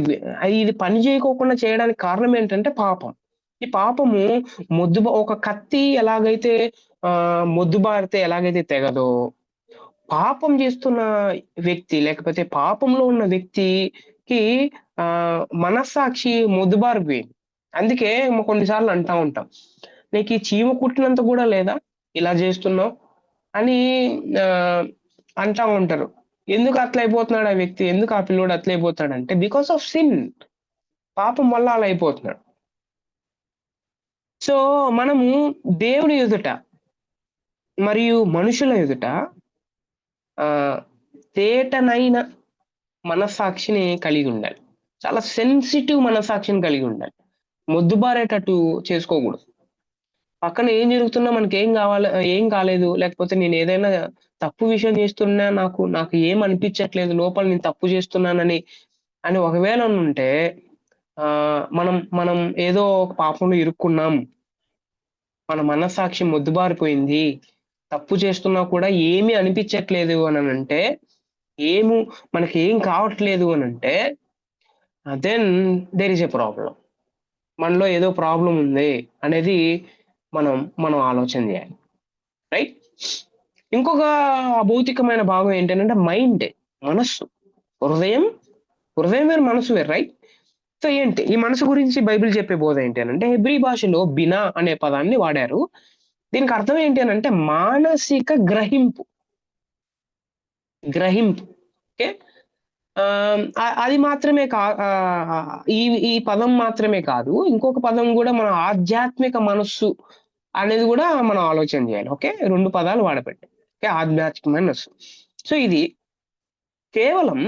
ఇది పని చేయకోకుండా చేయడానికి కారణం ఏంటంటే పాపం. ఈ పాపము ఒక కత్తి ఎలాగైతే మొద్దుబారితే ఎలాగైతే తెగదో, పాపం చేస్తున్న వ్యక్తి లేకపోతే పాపంలో ఉన్న వ్యక్తికి మనస్సాక్షి మొద్దుబారిపోయింది. అందుకే కొన్నిసార్లు అంటా ఉంటాం, నీకు ఈ చీమ కుట్టినంత కూడా లేదా ఇలా చేస్తున్నావు అని అంటా ఉంటారు. ఎందుకు అట్లా అయిపోతున్నాడు ఆ వ్యక్తి, ఎందుకు ఆ పిల్లోడు అట్లా అయిపోతాడు అంటే బికాస్ ఆఫ్ సిన్, పాపం వల్ల అలా అయిపోతున్నాడు. సో మనము దేవుని ఎదుట మరియు మనుషుల ఎదుట ఆ తేటనైన మనస్సాక్షిని కలిగి ఉండాలి. చాలా సెన్సిటివ్ మనస్సాక్షిని కలిగి ఉండాలి. మొద్దుబారేటట్టు చేసుకోకూడదు. పక్కన ఏం జరుగుతున్నా మనకేం కావాలి, ఏం కాలేదు, లేకపోతే నేను ఏదైనా తప్పు విషయం చేస్తున్నా నాకు నాకు ఏం అనిపించట్లేదు, లోపల నేను తప్పు చేస్తున్నానని అని ఒకవేళ ఉంటే మనం మనం ఏదో ఒక పాపంలో ఇరుక్కున్నాం, మన మనస్సాక్షి మొద్దుబారిపోయింది, తప్పు చేస్తున్నా కూడా ఏమీ అనిపించట్లేదు అని అంటే, ఏము మనకి ఏం కావట్లేదు అని అంటే, then there is a problem. మనలో ఏదో ప్రాబ్లం ఉంది అనేది మనం మనం ఆలోచన చేయాలి. రైట్? ఇంకొక అభౌతికమైన భాగం ఏంటంటే మైండ్, మనస్సు. హృదయం హృదయం వేరు, మనసు వేరు. రైట్? సో ఏంటి ఈ మనసు గురించి బైబిల్ చెప్పే బోధ ఏంటి అంటే, హెబ్రీ భాషలో బినా అనే పదాన్ని వాడారు. దీనికి అర్థం ఏంటి అని అంటే మానసిక గ్రహింపు. గ్రహింపు. ఓకే. అది మాత్రమే ఈ ఈ పదం మాత్రమే కాదు, ఇంకొక పదం కూడా మన ఆధ్యాత్మిక మనస్సు అనేది కూడా మనం ఆలోచన చేయాలి. ఓకే, 2 పదాలు వాడబట్టి. ఓకే, ఆధ్యాత్మిక మనస్సు. సో ఇది కేవలం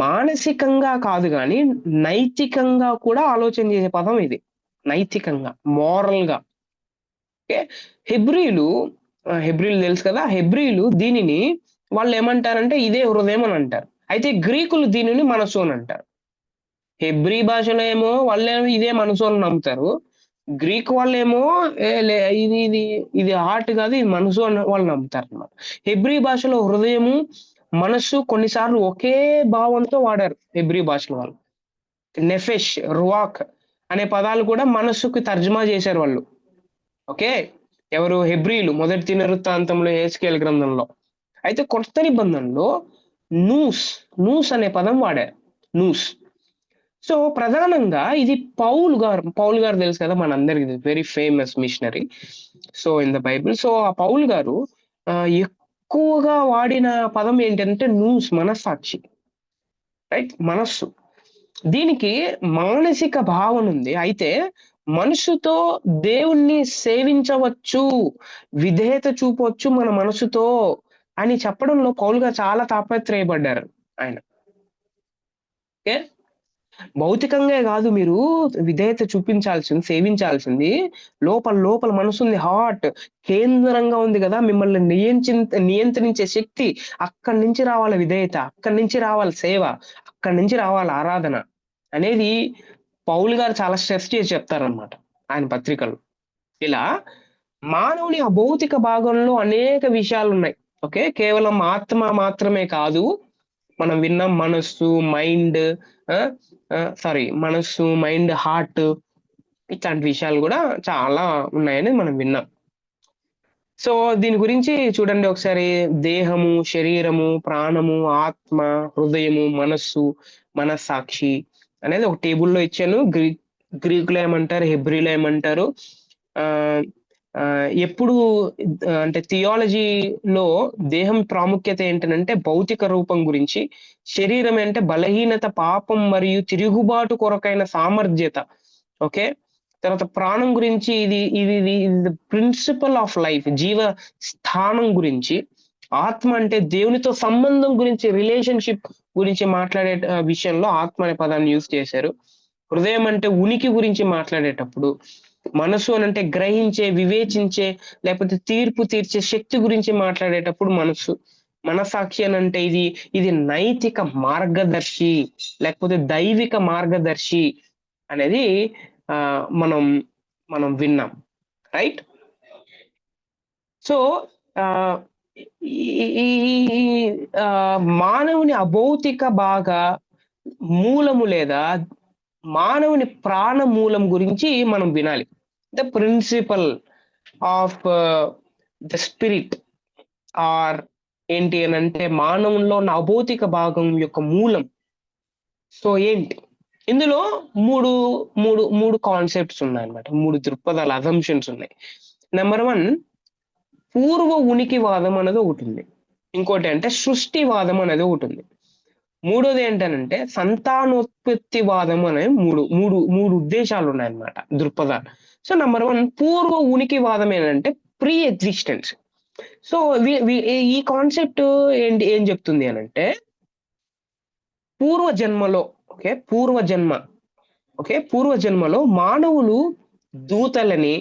మానసికంగా కాదు కానీ నైతికంగా కూడా ఆలోచన చేసే పదం ఇది. నైతికంగా, మోరల్గా. ఓకే. హెబ్రీలు తెలుసు కదా, హెబ్రీలు దీనిని వాళ్ళు ఏమంటారంటే ఇదే హృదయం అని అంటారు. అయితే గ్రీకులు దీనిని మనసు అని అంటారు. హెబ్రీ భాషలో ఏమో వాళ్ళేమో ఇదే మనసు అని నమ్ముతారు. గ్రీక్ వాళ్ళేమో ఇది ఇది ఇది హార్ట్ కాదు, ఇది మనసు అని వాళ్ళు నమ్ముతారు అన్నమాట. హెబ్రీ భాషలో హృదయము, మనస్సు కొన్నిసార్లు ఒకే భావంతో వాడారు హెబ్రీ భాషలో వాళ్ళు. నెఫెష్, రువాక్ అనే పదాలు కూడా మనస్సుకు తర్జుమా చేశారు వాళ్ళు. ఓకే, ఎవరు? హెబ్రీలు మొదటి దినవృత్తాంతంలో హెస్కేల్ గ్రంథంలో. అయితే కొత్త నిబంధనలో నూస్ అనే పదం వాడారు. నూస్. సో ప్రధానంగా ఇది పౌల్ గారు తెలుసు కదా మనందరికి, very famous missionary so in the Bible. So ఆ పౌల్ గారు ఎక్కువగా వాడిన పదం ఏంటంటే నూస్, మనస్సాక్షి. రైట్? మనస్సు. దీనికి మానసిక భావన ఉంది. అయితే మనసుతో దేవుణ్ణి సేవించవచ్చు, విధేయత చూపవచ్చు మన మనసుతో అని చెప్పడంలో పౌలు గారు చాలా తాపత్రయపడ్డారు ఆయన. ఓకే, భౌతికంగా కాదు మీరు విధేయత చూపించాల్సింది, సేవించాల్సింది లోపల లోపల మనసు ఉంది, హార్ట్ కేంద్రంగా ఉంది కదా, మిమ్మల్ని నియంత్రించే శక్తి. అక్కడి నుంచి రావాలి విధేయత, అక్కడి నుంచి రావాలి సేవ, అక్కడి నుంచి రావాలి ఆరాధన అనేది పౌలు గారు చాలా స్ట్రెస్ చేసి చెప్తారనమాట ఆయన పత్రికలు. ఇలా మానవుని అభౌతిక భాగంలో అనేక విషయాలు ఉన్నాయి. ఓకే, కేవలం ఆత్మ మాత్రమే కాదు, మనం విన్నాం మనస్సు, మైండ్, మనస్సు, మైండ్, హార్ట్, ఇట్లాంటి విషయాలు కూడా చాలా ఉన్నాయని మనం విన్నాం. సో దీని గురించి చూడండి ఒకసారి. దేహము, శరీరము, ప్రాణము, ఆత్మ, హృదయము, మనస్సు, మనస్సాక్షి అనేది ఒక టేబుల్లో ఇచ్చాను. గ్రీకులో ఏమంటారు, హెబ్రీలో ఏమంటారు. ఎప్పుడు అంటే థియాలజీలో దేహం ప్రాముఖ్యత ఏంటంటే భౌతిక రూపం గురించి, శరీరం అంటే బలహీనత, పాపం మరియు తిరుగుబాటు కొరకైన సామర్థ్యత. ఓకే, తర్వాత ప్రాణం గురించి ఇది ఇది ఇది ప్రిన్సిపల్ ఆఫ్ లైఫ్, జీవ స్థానం గురించి. ఆత్మ అంటే దేవునితో సంబంధం గురించి, రిలేషన్షిప్ గురించి మాట్లాడే విషయంలో ఆత్మ అనే పదాన్ని యూజ్ చేశారు. హృదయం అంటే ఉనికి గురించి మాట్లాడేటప్పుడు, మనసు అని అంటే గ్రహించే, వివేచించే, లేకపోతే తీర్పు తీర్చే శక్తి గురించి మాట్లాడేటప్పుడు మనసు. మనసాక్షి అని అంటే ఇది నైతిక మార్గదర్శి, లేకపోతే దైవిక మార్గదర్శి అనేది మనం మనం విన్నాం. రైట్? సో ఈ మానవుని అభౌతిక భాగ మూలము లేదా మానవుని ప్రాణ మూలం గురించి మనం వినాలి. The principle of the spirit are ఏంటి అని అంటే మానవుల్లో ఉన్న అభౌతిక భాగం యొక్క మూలం. సో ఏంటి? ఇందులో మూడు మూడు మూడు కాన్సెప్ట్స్ ఉన్నాయి అన్నమాట, 3 దృక్పథాలు, అజంప్షన్స్ ఉన్నాయి. నెంబర్ 1, పూర్వ ఉనికివాదం అనేది ఒకటి ఉంది. ఇంకోటి అంటే సృష్టివాదం అనేది ఒకటి ఉంది. మూడోది ఏంటంటే సంతానోత్పత్తివాదం అనే మూడు ఉద్దేశాలు ఉన్నాయన్నమాట, దృక్పథాలు. సో నంబర్ 1 పూర్వ ఉనికివాదం ఏంటంటే ప్రీ ఎగ్జిస్టెన్స్. సో ఈ కాన్సెప్ట్ ఏం చెప్తుంది అనంటే పూర్వజన్మలో పూర్వజన్మలో మానవులు దూతలని,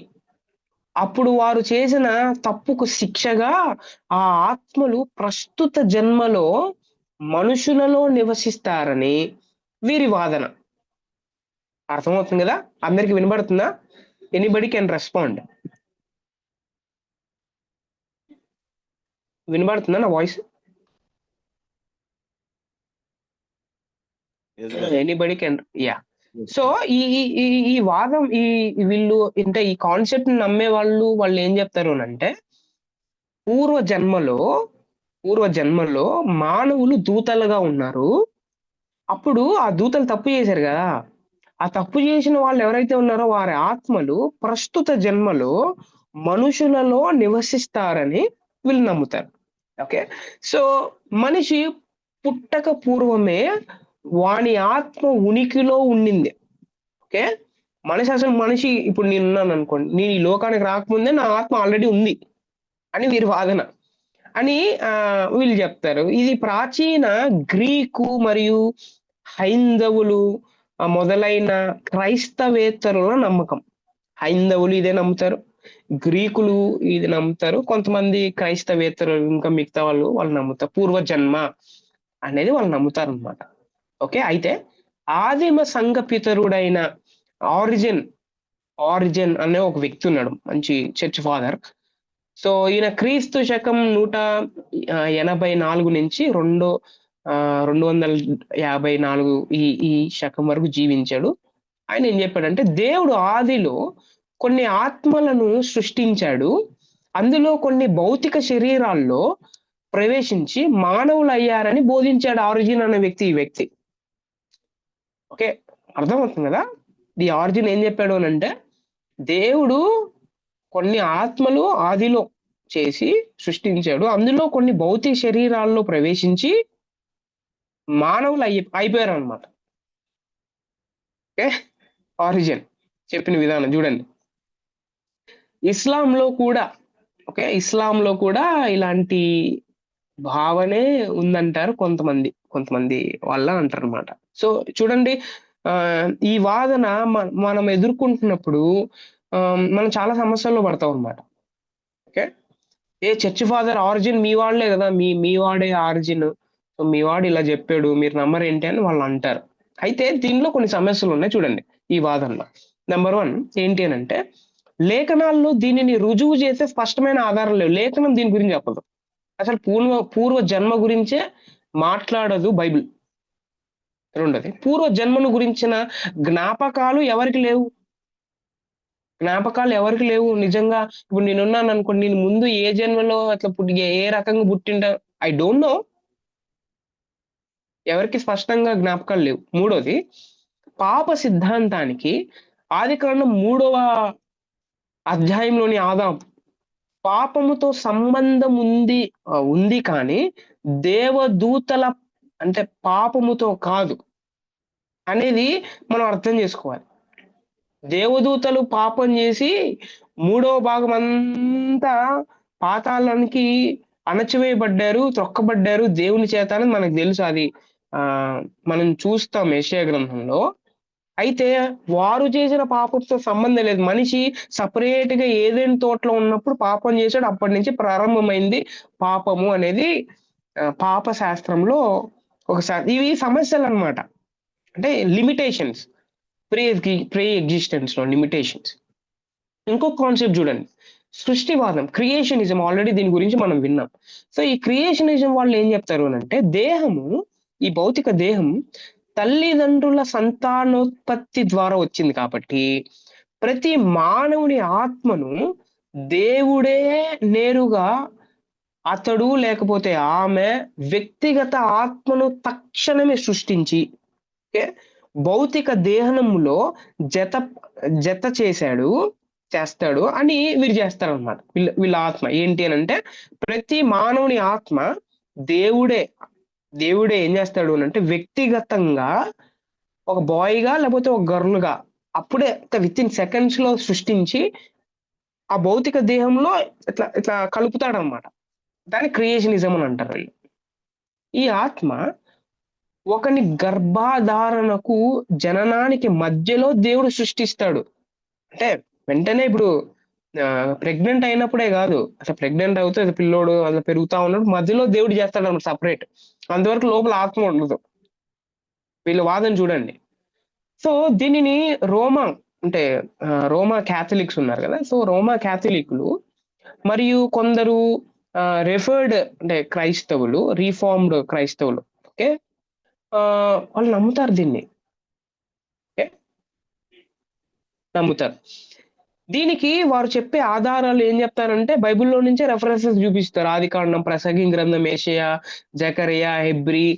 అప్పుడు వారు చేసిన తప్పుకు శిక్షగా ఆ ఆత్మలు ప్రస్తుత జన్మలో మనుషులలో నివసిస్తారని వీరి వాదన. అర్థమవుతుంది కదా? అందరికి వినబడుతుందా? Anybody can respond. వినబడుతుందా నా voice? Anybody can. Yeah. So ఈ వాదం వీళ్ళు అంటే ఈ కాన్సెప్ట్ నమ్మే వాళ్ళు ఏం చెప్తారు అంటే పూర్వజన్మలో మానవులు దూతలుగా ఉన్నారు. అప్పుడు ఆ దూతలు తప్పు చేశారు కదా, ఆ తప్పు చేసిన వాళ్ళు ఎవరైతే ఉన్నారో వారి ఆత్మలు ప్రస్తుత జన్మలో మనుషులలో నివసిస్తారని వీళ్ళు నమ్ముతారు. ఓకే. సో మనిషి పుట్టక పూర్వమే వాని ఆత్మ ఉనికిలో ఉండింది. ఓకే. మనిషి ఇప్పుడు నేనున్నాను అనుకోండి, నేను ఈ లోకానికి రాకముందే నా ఆత్మ ఆల్రెడీ ఉంది అని వీరి వాదన అని వీళ్ళు చెప్తారు. ఇది ప్రాచీన గ్రీకు మరియు హైందవులు మొదలైన క్రైస్తవేతరుల నమ్మకం. హైందవులు ఇదే నమ్ముతారు, గ్రీకులు ఇది నమ్ముతారు, కొంతమంది క్రైస్తవేతరులు ఇంకా మిగతా వాళ్ళు నమ్ముతారు. పూర్వజన్మ అనేది వాళ్ళు నమ్ముతారు అనమాట. ఓకే. అయితే ఆదిమ సంఘ పితరుడైన ఆరిజిన్ అనే ఒక వ్యక్తి ఉన్నాడు, మంచి చర్చ్ ఫాదర్. సో ఈయన క్రీస్తు శకం 184 నుంచి 254 ఈ శకం వరకు జీవించాడు. ఆయన ఏం చెప్పాడంటే దేవుడు ఆదిలో కొన్ని ఆత్మలను సృష్టించాడు, అందులో కొన్ని భౌతిక శరీరాల్లో ప్రవేశించి మానవులు అయ్యారని బోధించాడు ఆరిజిన్ అనే వ్యక్తి. ఈ వ్యక్తి ఓకే, అర్థమవుతుంది కదా? ది ఆరిజిన్ ఏం చెప్పాడు అని అంటే దేవుడు కొన్ని ఆత్మలు ఆదిలో చేసి సృష్టించాడు, అందులో కొన్ని భౌతిక శరీరాల్లో ప్రవేశించి మానవులు అయిపోయారు అనమాట. ఓకే, ఆరిజిన్ చెప్పిన విధానం చూడండి. ఇస్లాంలో కూడా ఇలాంటి భావనే ఉందంటారు కొంతమంది వాళ్ళ అంటారు అనమాట. సో చూడండి, ఈ వాదన మనం ఎదుర్కొంటున్నప్పుడు మనం చాలా సమస్యల్లో పడతాం అనమాట. ఓకే, చర్చ్ ఫాదర్ ఆరిజిన్ మీ వాళ్ళే కదా, మీ వాడే ఆరిజిన్, సో మీ వాడు ఇలా చెప్పాడు, మీరు నమ్మరు ఏంటి అని వాళ్ళు అంటారు. అయితే దీనిలో కొన్ని సమస్యలు ఉన్నాయి చూడండి ఈ వాదనలో. నెంబర్ 1 ఏంటి అని అంటే లేఖనాల్లో దీనిని రుజువు చేసే స్పష్టమైన ఆధారం లేవు. లేఖనం దీని గురించి చెప్పదు, అసలు పూర్వ జన్మ గురించే మాట్లాడదు బైబిల్. రెండోది, పూర్వ జన్మను గురించిన జ్ఞాపకాలు ఎవరికి లేవు. నిజంగా ఇప్పుడు నేనున్నాను అనుకోండి, నేను ముందు ఏ జన్మలో అట్లా ఏ రకంగా పుట్టిండ ఐ డోంట్ నో, ఎవరికి స్పష్టంగా జ్ఞాపకాలు లేవు. మూడోది, పాప సిద్ధాంతానికి ఆదికాండం 3వ అధ్యాయంలోని ఆదాం పాపముతో సంబంధం ఉంది కానీ దేవదూతల అంటే పాపముతో కాదు అనేది మనం అర్థం చేసుకోవాలి. దేవదూతలు పాపం చేసి 3వ భాగం అంతా పాతాళానికి అణచివేయబడ్డారు, త్రొక్కబడ్డారు దేవుని చేత అని మనకు తెలుసు. అది మనం చూస్తాం యెషయా గ్రంథంలో. అయితే వారు చేసిన పాపంతో సంబంధం లేదు. మనిషి సపరేట్ గా ఏదైనా తోటలో ఉన్నప్పుడు పాపం చేశాడు, అప్పటి నుంచి ప్రారంభమైంది పాపము అనేది పాప శాస్త్రంలో ఒకసారి. ఇవి సమస్యలు అన్నమాట, అంటే లిమిటేషన్స్, ప్రీ ఎగ్జిస్టెన్స్ లో లిమిటేషన్స్. ఇంకొక కాన్సెప్ట్ చూడండి, సృష్టివాదం, క్రియేషనిజం. ఆల్రెడీ దీని గురించి మనం విన్నాం. సో ఈ క్రియేషనిజం వాళ్ళు ఏం చెప్తారు అని అంటే ఈ భౌతిక దేహం తల్లిదండ్రుల సంతానోత్పత్తి ద్వారా వచ్చింది కాబట్టి ప్రతి మానవుని ఆత్మను దేవుడే నేరుగా అతడు లేకపోతే ఆమె వ్యక్తిగత ఆత్మను తక్షణమే సృష్టించి భౌతిక దేహంలో జత చేస్తాడు అని వీరు చేస్తారు అనమాట. వీళ్ళ ఆత్మ ఏంటి అని అంటే ప్రతి మానవుని ఆత్మ దేవుడే దేవుడే ఏం చేస్తాడు అని అంటే వ్యక్తిగతంగా ఒక బాయ్ గా లేకపోతే ఒక గర్ల్ గా అప్పుడే విత్ ఇన్ సెకండ్స్ లో సృష్టించి ఆ భౌతిక దేహంలో ఇట్లా ఇట్లా కలుపుతాడు అనమాట. దాన్ని క్రియేషనిజం అని అంటారు వీళ్ళు. ఈ ఆత్మ ఒకని గర్భధారణకు జననానికి మధ్యలో దేవుడు సృష్టిస్తాడు. అంటే వెంటనే ఇప్పుడు ప్రెగ్నెంట్ అయినప్పుడే కాదు, అసలు ప్రెగ్నెంట్ అవుతే అది పిల్లోడు అలా పెరుగుతా ఉన్నాడు, మధ్యలో దేవుడు చేస్తాడు అన్నమాట సపరేట్. అంతవరకు లోపల ఆత్మ ఉండదు. వీళ్ళ వాదన చూడండి. సో దీనిని రోమా అంటే రోమా క్యాథలిక్స్ ఉన్నారు కదా, సో రోమా క్యాథలిక్లు మరియు కొందరు రెఫర్డ్ అంటే క్రైస్తవులు, రీఫార్మ్డ్ క్రైస్తవులు, ఓకే, వాళ్ళు నమ్ముతారు దీన్ని. ఓకే, నమ్ముతారు. దీనికి వారు చెప్పే ఆధారాలు ఏం చెప్తారంటే బైబిల్లో నుంచే రెఫరెన్సెస్ చూపిస్తారు. ఆదికాండం, ప్రసంగి గ్రంథం, ఏషయా, జకరియా, హెబ్రీ,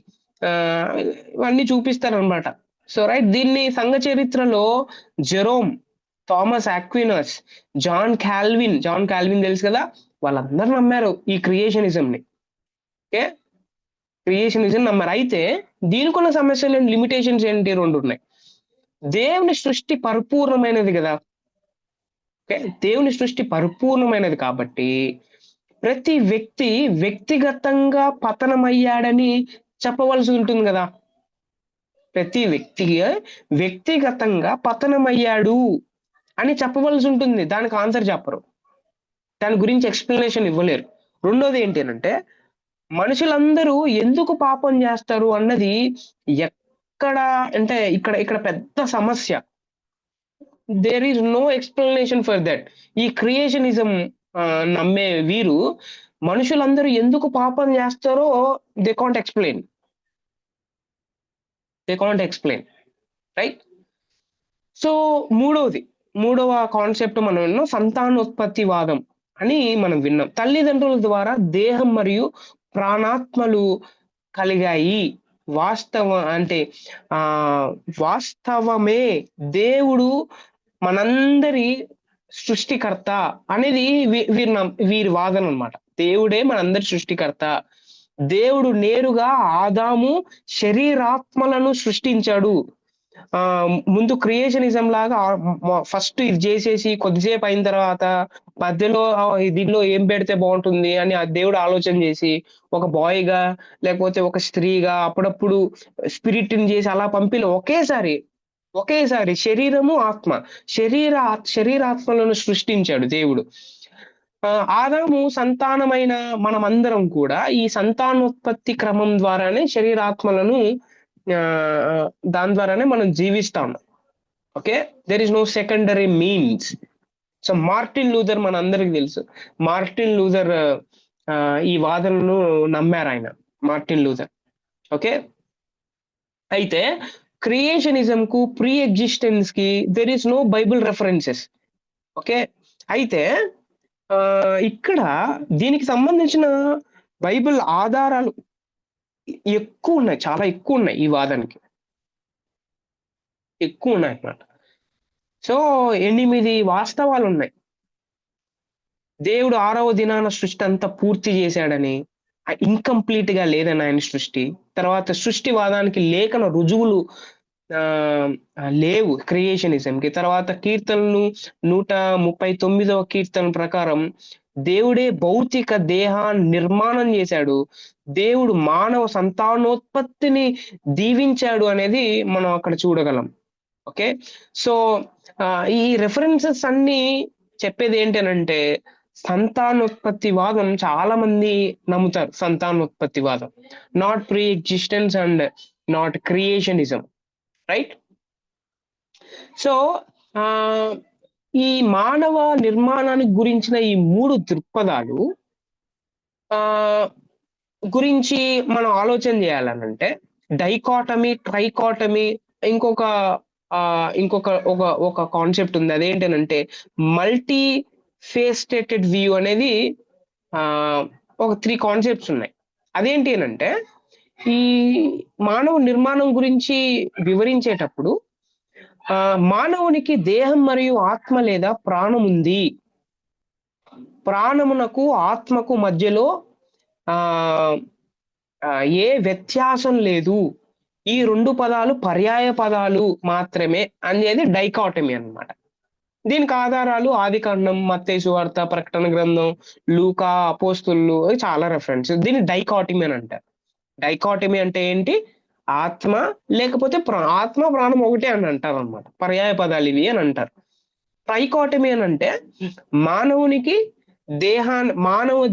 ఇవన్నీ చూపిస్తారు అనమాట. సో రైట్, దీన్ని సంఘ చరిత్రలో జెరోమ్, థామస్ ఆక్వినస్, జాన్ కాల్విన్ తెలుసు కదా, వాళ్ళందరూ నమ్మారు ఈ క్రియేషనిజం ని. ఓకే, క్రియేషనిజం నమ్మారు. అయితే దీనికున్న సమస్యలు, లిమిటేషన్స్ ఏంటి? రెండు ఉన్నాయి. దేవుని సృష్టి పరిపూర్ణమైనది కదా. ఓకే, దేవుని సృష్టి పరిపూర్ణమైనది కాబట్టి ప్రతి వ్యక్తి వ్యక్తిగతంగా పతనమయ్యాడని చెప్పవలసి ఉంటుంది కదా. ప్రతి వ్యక్తి వ్యక్తిగతంగా పతనమయ్యాడు అని చెప్పవలసి ఉంటుంది. దానికి ఆన్సర్ చెప్పరు, దాని గురించి ఎక్స్ప్లెనేషన్ ఇవ్వలేరు. రెండోది ఏంటి అంటే మనుషులందరూ ఎందుకు పాపం చేస్తారు అన్నది ఎక్కడ అంటే ఇక్కడ పెద్ద సమస్య. There is no explanation for that. ఈ క్రియేషనిజం నమ్మే వీరు మనుషులందరూ ఎందుకు పాపం చేస్తారో they can't explain, right? So మూడవ కాన్సెప్ట్ మనం విన్నాం, సంతానోత్పత్తివాదం అని మనం విన్నాం. తల్లిదండ్రుల ద్వారా దేహం మరియు ప్రాణాత్మలు కలిగాయి. వాస్తవమే, దేవుడు మనందరి సృష్టికర్త అనేది వీరి వాదన అన్నమాట. దేవుడే మనందరి సృష్టికర్త. దేవుడు నేరుగా ఆదాము శరీరాత్మలను సృష్టించాడు. ముందు క్రియేషనిజం లాగా ఫస్ట్ ఇది చేసేసి కొద్దిసేపు అయిన తర్వాత మధ్యలో దీనిలో ఏం పెడితే బాగుంటుంది అని ఆ దేవుడు ఆలోచన చేసి ఒక బాయ్ గా లేకపోతే ఒక స్త్రీగా అప్పుడప్పుడు స్పిరిట్ ని చేసి అలా పంపిలో ఒకేసారి శరీరము ఆత్మ శరీరాత్మలను సృష్టించాడు దేవుడు. ఆదాము సంతానమైన మనమందరం కూడా ఈ సంతానోత్పత్తి క్రమం ద్వారానే శరీరాత్మలను దాని ద్వారానే మనం జీవిస్తాం. Okay, there is no secondary means. So Martin Luther మన అందరికి తెలుసు. మార్టిన్ లూథర్ ఈ వాదనను నమ్మారు ఆయన, మార్టిన్ లూథర్. ఓకే, అయితే క్రియేషనిజం కు ప్రీ ఎగ్జిస్టెన్స్ కి there is no Bible references. Okay, అయితే ఇక్కడ దీనికి సంబంధించిన బైబిల్ ఆధారాలు ఎక్కువ ఉన్నాయి, చాలా ఎక్కువ ఉన్నాయి. ఈ వాదనకి ఎక్కువ ఉన్నాయి అన్నమాట. సో 8 వాస్తవాలు ఉన్నాయి. దేవుడు 6వ దినాన సృష్టి అంతా పూర్తి చేశాడని, ఇన్కంప్లీట్ గా లేదని ఆయన సృష్టి. తర్వాత సృష్టివాదానికి లేఖన రుజువులు లేవు క్రియేషనిజంకి. తర్వాత కీర్తనలు 139వ కీర్తన ప్రకారం దేవుడే భౌతిక దేహాన్ని నిర్మాణం చేశాడు, దేవుడు మానవ సంతానోత్పత్తిని దీవించాడు అనేది మనం అక్కడ చూడగలం. ఓకే, సో ఈ రెఫరెన్సెస్ అన్ని చెప్పేది ఏంటనంటే సంతానోత్పత్తివాదం చాలా మంది నమ్ముతారు. సంతానోత్పత్తివాదం, not pre existence and not creationism, right? So ఈ మానవ నిర్మాణానికి గురించిన ఈ 3 దృక్పథాలు గురించి మనం ఆలోచన చేయాలనంటే డైకాటమీ, ట్రైకాటమీ, ఒక కాన్సెప్ట్ ఉంది. అదేంటనంటే మల్టీ ఫేస్టెటెడ్ వ్యూ అనేది ఒక 3 కాన్సెప్ట్స్ ఉన్నాయి. అదేంటి అనంటే ఈ మానవ నిర్మాణం గురించి వివరించేటప్పుడు మానవునికి దేహం మరియు ఆత్మ లేదా ప్రాణం ఉంది. ప్రాణమునకు ఆత్మకు మధ్యలో ఏ వ్యత్యాసం లేదు, ఈ రెండు పదాలు పర్యాయ పదాలు మాత్రమే అనేది డైకాటమీ అన్నమాట. దీనికి ఆధారాలు ఆదికాండం, మత్తయి సువార్త, ప్రకటన గ్రంథం, లూకా, అపోస్తులు చాలా రెఫరెన్స్. దీన్ని డైకాటమీ అని అంటారు. డైకాటమీ అంటే ఏంటి? ఆత్మ లేకపోతే ఆత్మ ప్రాణం ఒకటే అని అంటారు అనమాట. పర్యాయ పదాలు ఇవి అని అంటారు. ట్రైకాటమీ అని అంటే మానవ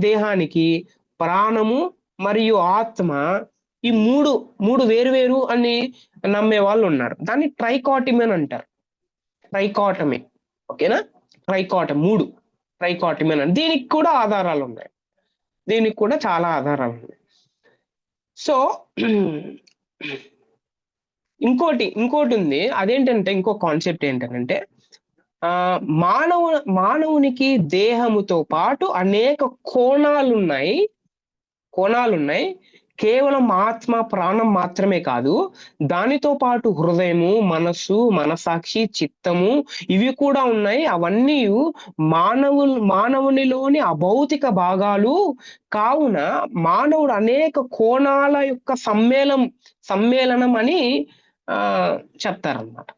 దేహానికి ప్రాణము మరియు ఆత్మ ఈ మూడు వేరు అని నమ్మే వాళ్ళు ఉన్నారు. దాన్ని ట్రైకాటమీ అని అంటారు. ట్రైకాటమీ, ఓకేనా? ట్రైకాటమీ అని. దీనికి కూడా ఆధారాలు ఉన్నాయి. దీనికి కూడా చాలా ఆధారాలు ఉన్నాయి. సో ఇంకోటి ఉంది. అదేంటంటే ఇంకో కాన్సెప్ట్ ఏంటంటే మానవునికి దేహముతో పాటు అనేక కోణాలున్నాయి. కేవలం ఆత్మ ప్రాణం మాత్రమే కాదు, దానితో పాటు హృదయము, మనస్సు, మనసాక్షి, చిత్తము ఇవి కూడా ఉన్నాయి. అవన్నీ మానవునిలోని అభౌతిక భాగాలు. కావున మానవుడు అనేక కోణాల యొక్క సమ్మేళనం అని చెప్తారన్నమాట.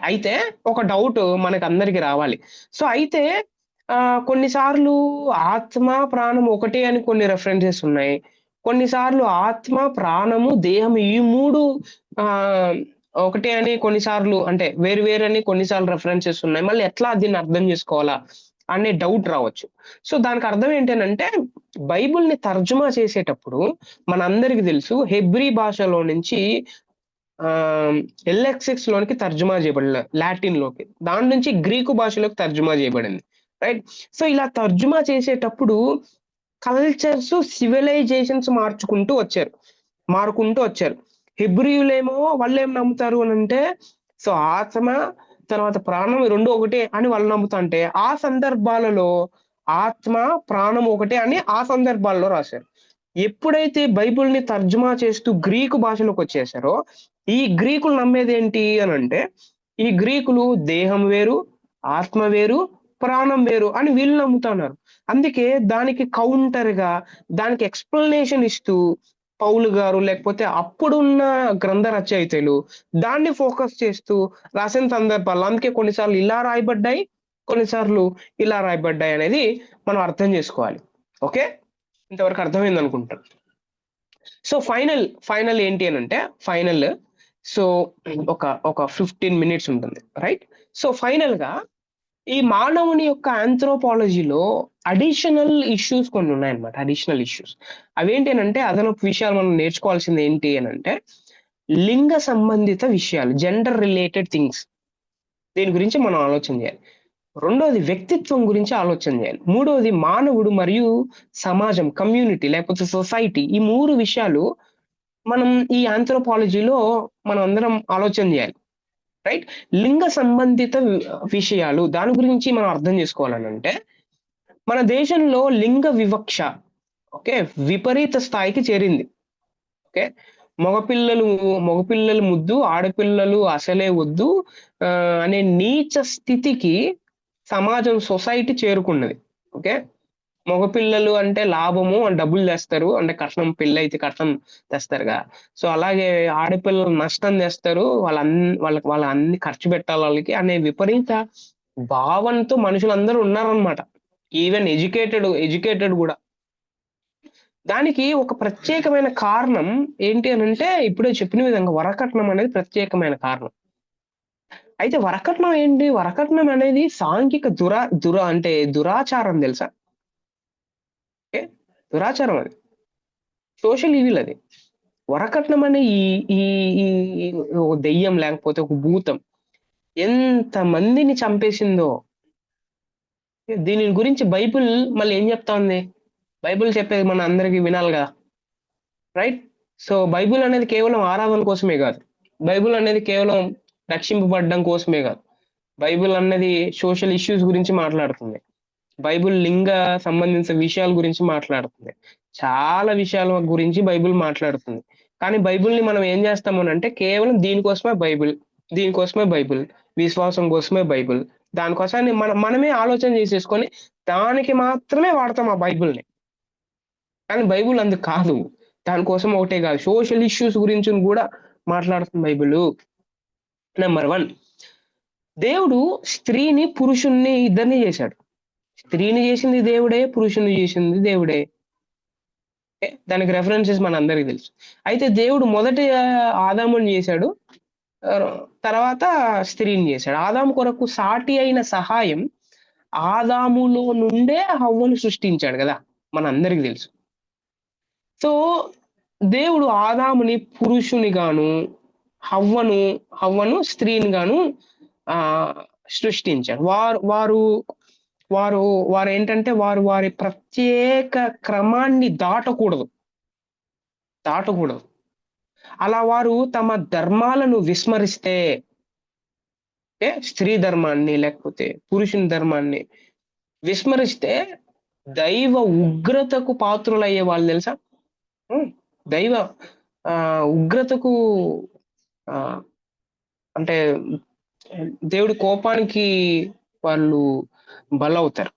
అయితే ఒక డౌట్ మనకు అందరికి రావాలి. సో అయితే కొన్నిసార్లు ఆత్మ ప్రాణం ఒకటే అని కొన్ని రెఫరెన్సెస్ ఉన్నాయి. కొన్నిసార్లు ఆత్మ ప్రాణము దేహం ఈ మూడు ఒకటే అని కొన్నిసార్లు, అంటే వేరు అని కొన్నిసార్లు రెఫరెన్సెస్ ఉన్నాయి. మళ్ళీ ఎట్లా దీన్ని అర్థం చేసుకోవాలా అనే డౌట్ రావచ్చు. సో దానికి అర్థం ఏంటంటే బైబిల్ని తర్జుమా చేసేటప్పుడు మనందరికి తెలుసు హెబ్రీ భాషలో నుంచి LXX లోనికి తర్జుమా చేయబడింది, లాటిన్ లోకి. దాని నుంచి గ్రీకు భాషలోకి తర్జుమా చేయబడింది, రైట్? సో ఇలా తర్జుమా చేసేటప్పుడు కల్చర్స్, సివిలైజేషన్స్ మారుకుంటూ వచ్చారు. హెబ్రీయులేమో వాళ్ళు ఏం నమ్ముతారు అని అంటే, సో ఆత్మ తర్వాత ప్రాణం రెండు ఒకటే అని వాళ్ళు నమ్ముతుంటే, ఆ సందర్భాలలో ఆత్మ ప్రాణం ఒకటే అని ఆ సందర్భాల్లో రాశారు. ఎప్పుడైతే బైబిల్ని తర్జుమా చేస్తూ గ్రీకు భాషలోకి వచ్చేసారో, ఈ గ్రీకులు నమ్మేది ఏంటి అని అంటే, ఈ గ్రీకులు దేహం వేరు, ఆత్మ వేరు, ప్రాణం వేరు అని వీళ్ళు నమ్ముతున్నారు. అందుకే దానికి కౌంటర్ గా, దానికి ఎక్స్ప్లెనేషన్ ఇస్తూ పౌలు గారు లేకపోతే అప్పుడున్న గ్రంథ రచయితలు దాన్ని ఫోకస్ చేస్తూ రాసిన సందర్భాలు. అందుకే కొన్నిసార్లు ఇలా రాయబడ్డాయి, కొన్నిసార్లు ఇలా రాయబడ్డాయి అనేది మనం అర్థం చేసుకోవాలి. ఓకే, ఇంతవరకు అర్థమైంది అనుకుంటాను. సో ఫైనల్ ఏంటి అని అంటే, సో ఒక 15 minutes ఉంటుంది, రైట్? సో ఫైనల్ గా ఈ మానవుని యొక్క ఆంథ్రోపాలజీలో అడిషనల్ ఇష్యూస్ కొన్ని ఉన్నాయన్నమాట. అవేంటి అని అంటే, అదనపు విషయాలు మనం నేర్చుకోవాల్సింది ఏంటి అని అంటే, లింగ సంబంధిత విషయాలు, జెండర్ రిలేటెడ్ థింగ్స్, దీని గురించి మనం ఆలోచన చేయాలి. రెండోది వ్యక్తిత్వం గురించి ఆలోచన చేయాలి. మూడోది మానవుడు మరియు సమాజం, కమ్యూనిటీ లేకపోతే సొసైటీ. ఈ 3 విషయాలు మనం ఈ ఆంథ్రోపాలజీలో మనం అందరం ఆలోచన చేయాలి, రైట్? లింగ సంబంధిత విషయాలు, దాని గురించి మనం అర్థం చేసుకోవాలనంటే, మన దేశంలో లింగ వివక్ష విపరీత స్థాయికి చేరింది. ఓకే, మగపిల్లలు ముద్దు, ఆడపిల్లలు అసలే వద్దు అనే నీచ స్థితికి సమాజం, సొసైటీ చేరుకున్నది. ఓకే, మగపిల్లలు అంటే లాభము, డబ్బులు తెస్తారు, అంటే కట్నం, పెళ్ళి అయితే కట్నం తెస్తారుగా. సో అలాగే ఆడపిల్లలు నష్టం తెస్తారు, వాళ్ళ అన్ని ఖర్చు పెట్టాలి వాళ్ళకి అనే విపరీత భావనతో మనుషులందరూ ఉన్నారనమాట. ఈవెన్ ఎడ్యుకేటెడ్ కూడా. దానికి ఒక ప్రత్యేకమైన కారణం ఏంటి అని అంటే, ఇప్పుడే చెప్పిన విధంగా వరకట్నం అనేది ప్రత్యేకమైన కారణం. అయితే వరకట్నం ఏంటి? వరకట్నం అనేది సాంఘిక దురాచారం, తెలుసా? ఓకే, దురాచారం అది, సోషల్ ఈవిల్ అది. వరకట్నం అనే ఈ దెయ్యం లేకపోతే ఒక భూతం ఎంత మందిని చంపేసిందో. దీని గురించి బైబిల్ మళ్ళీ ఏం చెప్తా ఉంది? బైబిల్ చెప్పేది మన అందరికీ వినాలి కదా, రైట్? సో బైబిల్ అనేది కేవలం ఆరాధన కోసమే కాదు, బైబిల్ అనేది కేవలం రక్షింపబడడం కోసమే కాదు. బైబిల్ అన్నది సోషల్ ఇష్యూస్ గురించి మాట్లాడుతుంది. బైబిల్ లింగ సంబంధించిన విషయాల గురించి మాట్లాడుతుంది. చాలా విషయాల గురించి బైబిల్ మాట్లాడుతుంది. కానీ బైబిల్ని మనం ఏం చేస్తాము అంటే, కేవలం దీనికోసమే బైబిల్, విశ్వాసం కోసమే బైబిల్, దానికోసాన్ని మనమే ఆలోచన చేసేసుకొని దానికి మాత్రమే వాడతాం ఆ బైబిల్ని. కానీ బైబిల్ అందుకు కాదు. దానికోసం ఒకటే కాదు, సోషల్ ఇష్యూస్ గురించి కూడా మాట్లాడుతుంది బైబిల్. నెంబర్ 1, దేవుడు స్త్రీని పురుషుణ్ణి ఇద్దరిని చేశాడు. స్త్రీని చేసింది దేవుడే, పురుషుని చేసింది దేవుడే. దానికి రెఫరెన్సెస్ మన అందరికి తెలుసు. అయితే దేవుడు మొదటి ఆదాముని చేశాడు, తర్వాత స్త్రీని చేశాడు. ఆదాము కొరకు సాటి అయిన సహాయం ఆదాములో నుండే హవ్వను సృష్టించాడు కదా, మన అందరికి తెలుసు. సో దేవుడు ఆదాముని పురుషుని గాను, హవ్వను స్త్రీని గాను సృష్టించాడు. వారు ఏంటంటే వారి ప్రత్యేక క్రమాన్ని దాటకూడదు. అలా వారు తమ ధర్మాలను విస్మరిస్తే, స్త్రీ ధర్మాన్ని లేకపోతే పురుషుని ధర్మాన్ని విస్మరిస్తే దైవ ఉగ్రతకు పాత్రులయ్యే వాళ్ళు తెలుసా. దైవ ఉగ్రతకు అంటే దేవుడి కోపానికి వాళ్ళు బలవుతారు.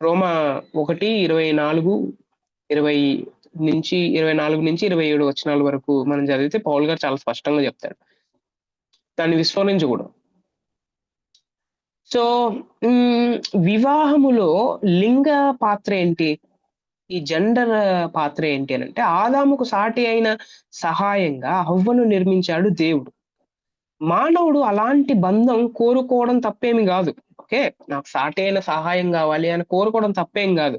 రోమా 1:24-27 వచనాల వరకు మనం చదివితే పౌల్ గారు చాలా స్పష్టంగా చెప్తాడు, దాన్ని విస్మరించకూడదు. సో వివాహములో లింగ పాత్ర ఏంటి, ఈ జెండర్ పాత్ర ఏంటి అని అంటే, ఆదాముకు సాటి అయిన సహాయంగా హవ్వను నిర్మించాడు దేవుడు. మానవుడు అలాంటి బంధం కోరుకోవడం తప్పేమి కాదు. ఓకే, నాకు సాటి అయిన సహాయం కావాలి అని కోరుకోవడం తప్పేం కాదు.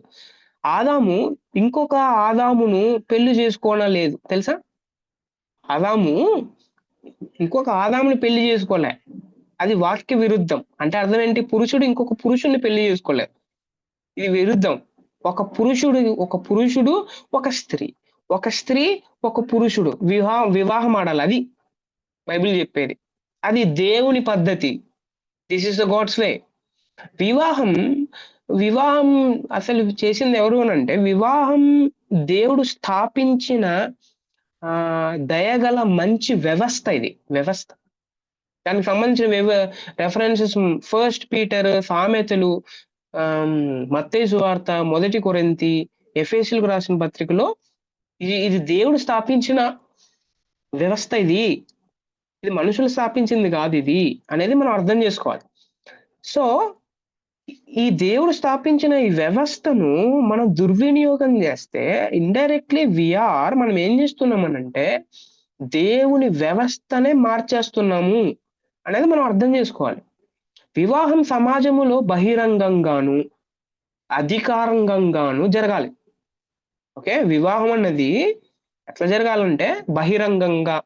ఆదాము ఇంకొక ఆదామును పెళ్లి చేసుకోవడం లేదు తెలుసా. ఆదాము ఇంకొక ఆదాముని పెళ్లి చేసుకోలే, అది వాక్య విరుద్ధం. అంటే అర్థం ఏంటి, పురుషుడు ఇంకొక పురుషుడిని పెళ్లి చేసుకోలేదు, ఇది విరుద్ధం. ఒక పురుషుడు ఒక స్త్రీ, ఒక పురుషుడు వివాహం ఆడాలి, అది బైబిల్ చెప్పేది. అది దేవుని పద్ధతి. This is the God's way. వివాహం అసలు చేసింది ఎవరు అని అంటే, వివాహం దేవుడు స్థాపించిన దయగల మంచి వ్యవస్థ. ఇది వ్యవస్థ. దానికి సంబంధించిన రెఫరెన్సెస్ 1 పీటర్, సామెతలు, మత్తయి సువార్త, 1 కొరింథీ, ఎఫెసీయులకు రాసిన పత్రికలో ఇది దేవుడు స్థాపించిన వ్యవస్థ. ఇది మనుషులు స్థాపించింది కాదు ఇది అనేది మనం అర్థం చేసుకోవాలి. సో ఈ దేవుడు స్థాపించిన ఈ వ్యవస్థను మనం దుర్వినియోగం చేస్తే ఇండైరెక్ట్లీ మనం ఏం చేస్తున్నామనంటే దేవుని వ్యవస్థనే మార్చేస్తున్నాము అనేది మనం అర్థం చేసుకోవాలి. వివాహం సమాజములో బహిరంగంగాను అధికారంగాను జరగాలి. ఓకే, వివాహం అన్నది ఎట్లా జరగాలంటే బహిరంగంగా,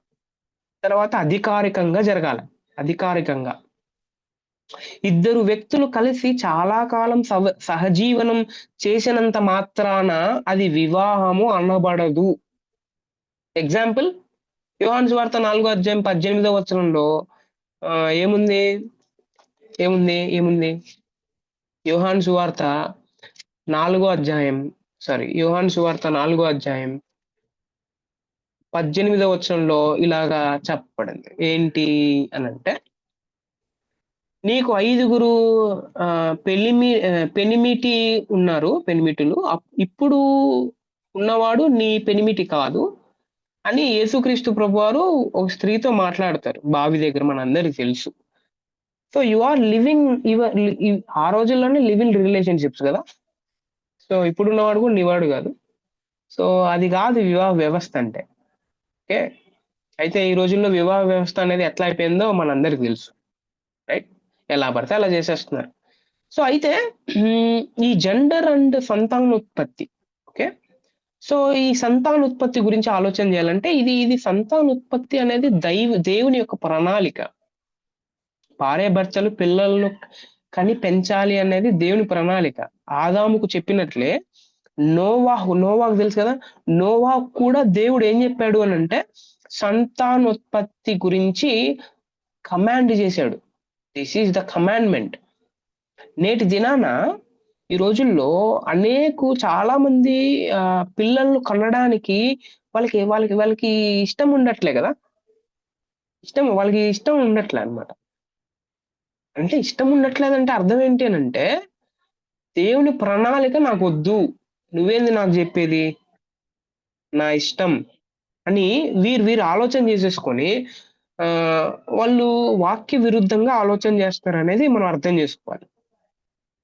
తర్వాత అధికారికంగా జరగాలి. అధికారికంగా ఇద్దరు వ్యక్తులు కలిసి చాలా కాలం సహజీవనం చేసినంత మాత్రాన అది వివాహము అనబడదు. ఎగ్జాంపుల్, యోహాను సువార్త 4:18 వచనంలో ఏముంది? యోహాను సువార్త 4:18 వచనంలో ఇలాగా చెప్పబడింది. ఏంటి అనంటే, నీకు 5 పెనిమిటి ఉన్నారు, పెనిమిటులు, ఇప్పుడు ఉన్నవాడు నీ పెనిమిటి కాదు అని యేసుక్రీస్తు ప్రభువారు ఒక స్త్రీతో మాట్లాడతారు బావి దగ్గర, మనందరికి తెలుసు. సో యు ఆర్ లివింగ్ ఆ రోజుల్లోనే లివింగ్ రిలేషన్షిప్స్ కదా. సో ఇప్పుడున్నవాడు కూడా నీవాడు కాదు. సో అది కాదు వివాహ వ్యవస్థ అంటే. ఓకే, అయితే ఈ రోజుల్లో వివాహ వ్యవస్థ అనేది ఎట్లా అయిపోయిందో మనందరికి తెలుసు, రైట్? ఎలా పడితే అలా చేసేస్తున్నారు. సో అయితే ఈ జెండర్ అండ్ సంతానోత్పత్తి, ఓకే, సో ఈ సంతానోత్పత్తి గురించి ఆలోచన చేయాలంటే ఇది సంతానోత్పత్తి అనేది దేవుని యొక్క ప్రణాళిక. భార్యాభర్తలు పిల్లలను కని పెంచాలి అనేది దేవుని ప్రణాళిక. ఆదాముకు చెప్పినట్లే నోవాహు తెలుసు కదా, నోవాహు కూడా దేవుడు ఏం చెప్పాడు అని అంటే సంతానోత్పత్తి గురించి కమాండ్ చేశాడు. This is the commandment. నేటి దినాన ఈ రోజుల్లో చాలా మంది పిల్లలను కనడానికి వాళ్ళకి ఇష్టం ఉండట్లే కదా, వాళ్ళకి ఇష్టం ఉండట్లే అనమాట. అంటే ఇష్టం ఉండట్లేదంటే అర్థం ఏంటి అని అంటే, దేవుని ప్రణాళిక నాకు వద్దు, నువ్వేంది నాకు చెప్పేది, నా ఇష్టం, అని వీరు ఆలోచన చేసేసుకొని వాళ్ళు వాక్య విరుద్ధంగా ఆలోచన చేస్తారు అనేది మనం అర్థం చేసుకోవాలి.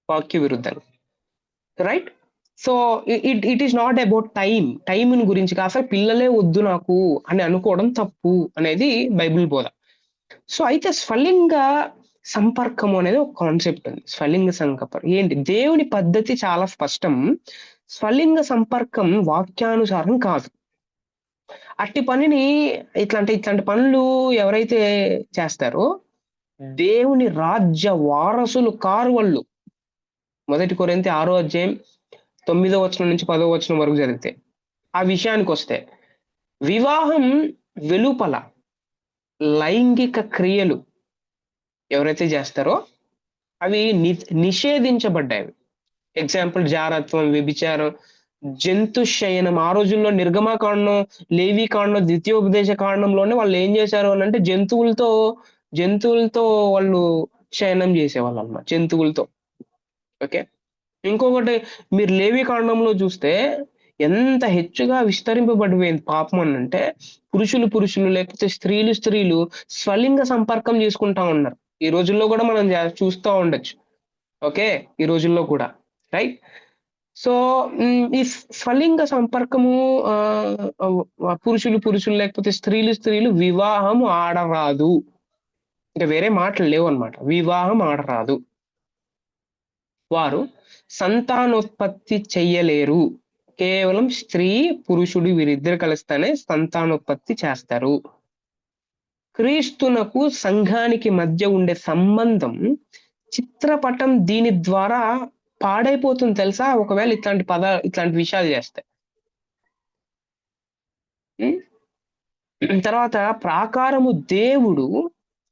వాక్య విరుద్ధంగా, right? So it is not about time గురించి కాదు. అసలు పిల్లలే వద్దు నాకు అని అనుకోవడం తప్పు అనేది బైబిల్ బోధ. సో అయితే స్వలింగ సంపర్కం అనేది ఒక కాన్సెప్ట్ ఉంది. స్వలింగ సంపర్కం ఏంటి? దేవుని పద్ధతి చాలా స్పష్టం. స్వలింగ సంపర్కం వాక్యానుసారం కాదు. అట్టి పనిని ఇట్లాంటి పనులు ఎవరైతే చేస్తారో దేవుని రాజ్య వారసులు కారు వాళ్ళు. 1 కొరింథీ 6వ అధ్యాయం 9వ వచనం నుంచి 10వ వచనం వరకు చదివితే ఆ విషయానికి వస్తే, వివాహం వెలుపల లైంగిక క్రియలు ఎవరైతే చేస్తారో అవి నిషేధించబడ్డాయి. ఎగ్జాంపుల్ జారత్వం, వ్యభిచారం, జంతు శయనం. ఆ రోజుల్లో నిర్గమకాండం, లేవీకాండం, ద్వితీయోపదేశ కాండంలోనే వాళ్ళు ఏం చేశారు అని అంటే జంతువులతో వాళ్ళు శయనం చేసేవాళ్ళు అన్నమాట, జంతువులతో. ఓకే, ఇంకొకటి మీరు లేవీకాండంలో చూస్తే ఎంత హెచ్చుగా విస్తరింపబడిపోయింది పాపం అని అంటే, పురుషులు లేకపోతే స్త్రీలు స్వలింగ సంపర్కం చేసుకుంటా ఉన్నారు. ఈ రోజుల్లో కూడా మనం చూస్తూ ఉండొచ్చు. ఓకే, ఈ రోజుల్లో కూడా, రైట్? సో ఈ స్వలింగ సంపర్కము పురుషులు లేకపోతే స్త్రీలు వివాహం ఆడరాదు. ఇంకా వేరే మాటలు లేవు అన్నమాట. వివాహం ఆడరాదు. వారు సంతానోత్పత్తి చెయ్యలేరు. కేవలం స్త్రీ పురుషుడు వీరిద్దరు కలిస్తేనే సంతానోత్పత్తి చేస్తారు. క్రీస్తునకు సంఘానికి మధ్య ఉండే సంబంధం చిత్రపటం దీని ద్వారా పాడైపోతుంది తెలుసా, ఒకవేళ ఇట్లాంటి విషయాలు చేస్తే. తర్వాత ప్రాకారము దేవుడు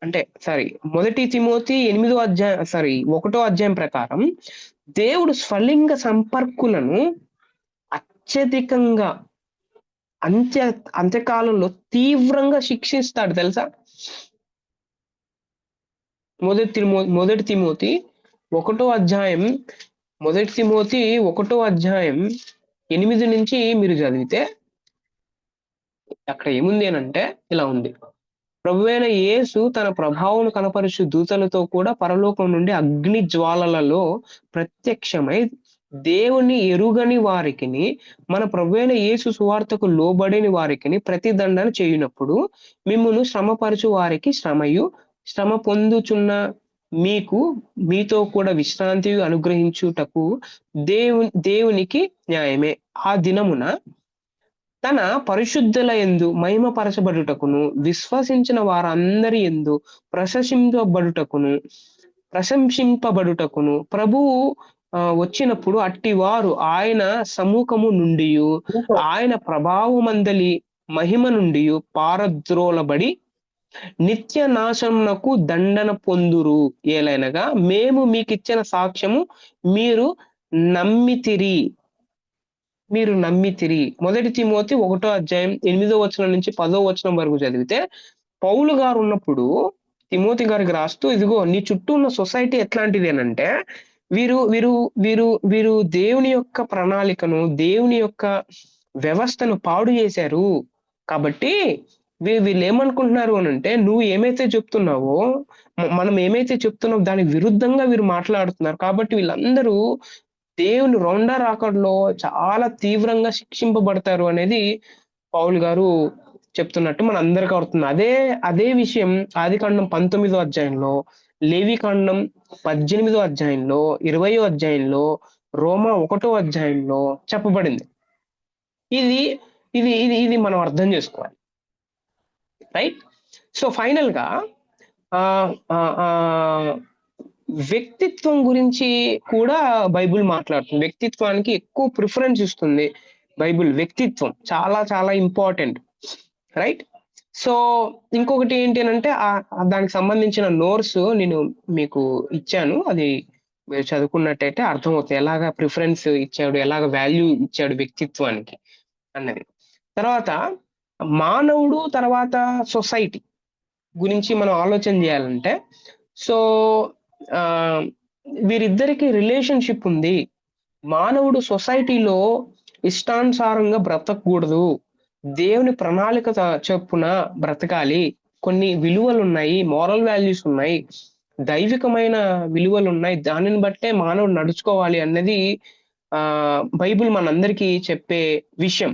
అంటే 1 తిమోతి 8వ అధ్యాయం 1వ అధ్యాయం ప్రకారం దేవుడు స్వలింగ సంపర్కులను అత్యధికంగా అంత్యకాలంలో తీవ్రంగా శిక్షిస్తాడు తెలుసా. 1 తిమోతి 1వ అధ్యాయం 8 నుంచి మీరు చదివితే అక్కడ ఏముంది అనంటే ఇలా ఉంది. ప్రభువైన యేసు తన ప్రభావం కనపరుచు దూతలతో కూడా పరలోకం నుండి అగ్ని జ్వాలలలో ప్రత్యక్షమై దేవుని ఎరుగని వారికిని మన ప్రభువైన యేసు సువార్తకు లోబడిని వారికిని ప్రతిదండన చేయునప్పుడు మిమ్మును శ్రమపరచు వారికి శ్రమ పొందుచున్న మీతో కూడా విశ్రాంతి అనుగ్రహించుటకు దేవునికి న్యాయమే. ఆ దినమున తన పరిశుద్ధుల యందు మహిమపరచబడుటకును విశ్వసించిన వారందరి యందు ప్రశంసింపబడుటకును ప్రభువు వచ్చినప్పుడు అట్టివారు ఆయన సముఖము నుండి ఆయన ప్రభావమందలి మహిమ నుండి పారద్రోలబడి నిత్య నాశనమునకు దండన పొందురు. ఏలైనగా మేము మీకిచ్చిన సాక్ష్యము మీరు నమ్మితిరి. 1 తిమోతి 1వ అధ్యాయం 8వ వచనం నుంచి 10వ వచనం వరకు చదివితే పౌలు గారు ఉన్నప్పుడు తిమోతి గారికి రాస్తూ, ఇదిగో నీ చుట్టూ ఉన్న సొసైటీ ఎట్లాంటిది అనంటే వీరు దేవుని యొక్క ప్రణాళికను, దేవుని యొక్క వ్యవస్థను పాడు చేశారు. కాబట్టి వీళ్ళు ఏమనుకుంటున్నారు అనంటే, నువ్వు ఏమైతే చెప్తున్నావో, మనం ఏమైతే చెప్తున్నావో దానికి విరుద్ధంగా వీరు మాట్లాడుతున్నారు. కాబట్టి వీళ్ళందరూ దేవుని రెండో రాకడలో చాలా తీవ్రంగా శిక్షింపబడతారు అనేది పౌలు గారు చెప్తున్నట్టు మన అందరికీ అవుతుంది. అదే విషయం ఆదికాండం 19వ అధ్యాయంలో, లేవీకాండం 18వ అధ్యాయంలో, 20వ అధ్యాయంలో, రోమా 1వ అధ్యాయంలో చెప్పబడింది. ఇది మనం అర్థం చేసుకోవాలి, రైట్? సో ఫైనల్ గా వ్యక్తిత్వం గురించి కూడా బైబిల్ మాట్లాడుతుంది. వ్యక్తిత్వానికి ఎక్కువ ప్రిఫరెన్స్ ఇస్తుంది బైబిల్. వ్యక్తిత్వం చాలా చాలా ఇంపార్టెంట్, రైట్? సో ఇంకొకటి ఏంటి అంటే దానికి సంబంధించిన నోట్స్ నేను మీకు ఇచ్చాను. అది మీరు చదువుకున్నట్టయితే అర్థమవుతుంది ఎలాగ ప్రిఫరెన్స్ ఇచ్చాడు, ఎలాగ వాల్యూ ఇచ్చాడు వ్యక్తిత్వానికి అన్నది. తర్వాత మానవుడు తర్వాత సొసైటీ గురించి మనం ఆలోచన చేయాలంటే, సో వీరిద్దరికి రిలేషన్షిప్ ఉంది. మానవుడు సొసైటీలో ఇష్టానుసారంగా బ్రతకూడదు. దేవుని ప్రణాళిక చొప్పున బ్రతకాలి, కొన్ని విలువలు ఉన్నాయి, మోరల్ వాల్యూస్ ఉన్నాయి, దైవికమైన విలువలు ఉన్నాయి, దానిని బట్టే మానవుడు నడుచుకోవాలి అన్నది బైబిల్ మనందరికీ చెప్పే విషయం.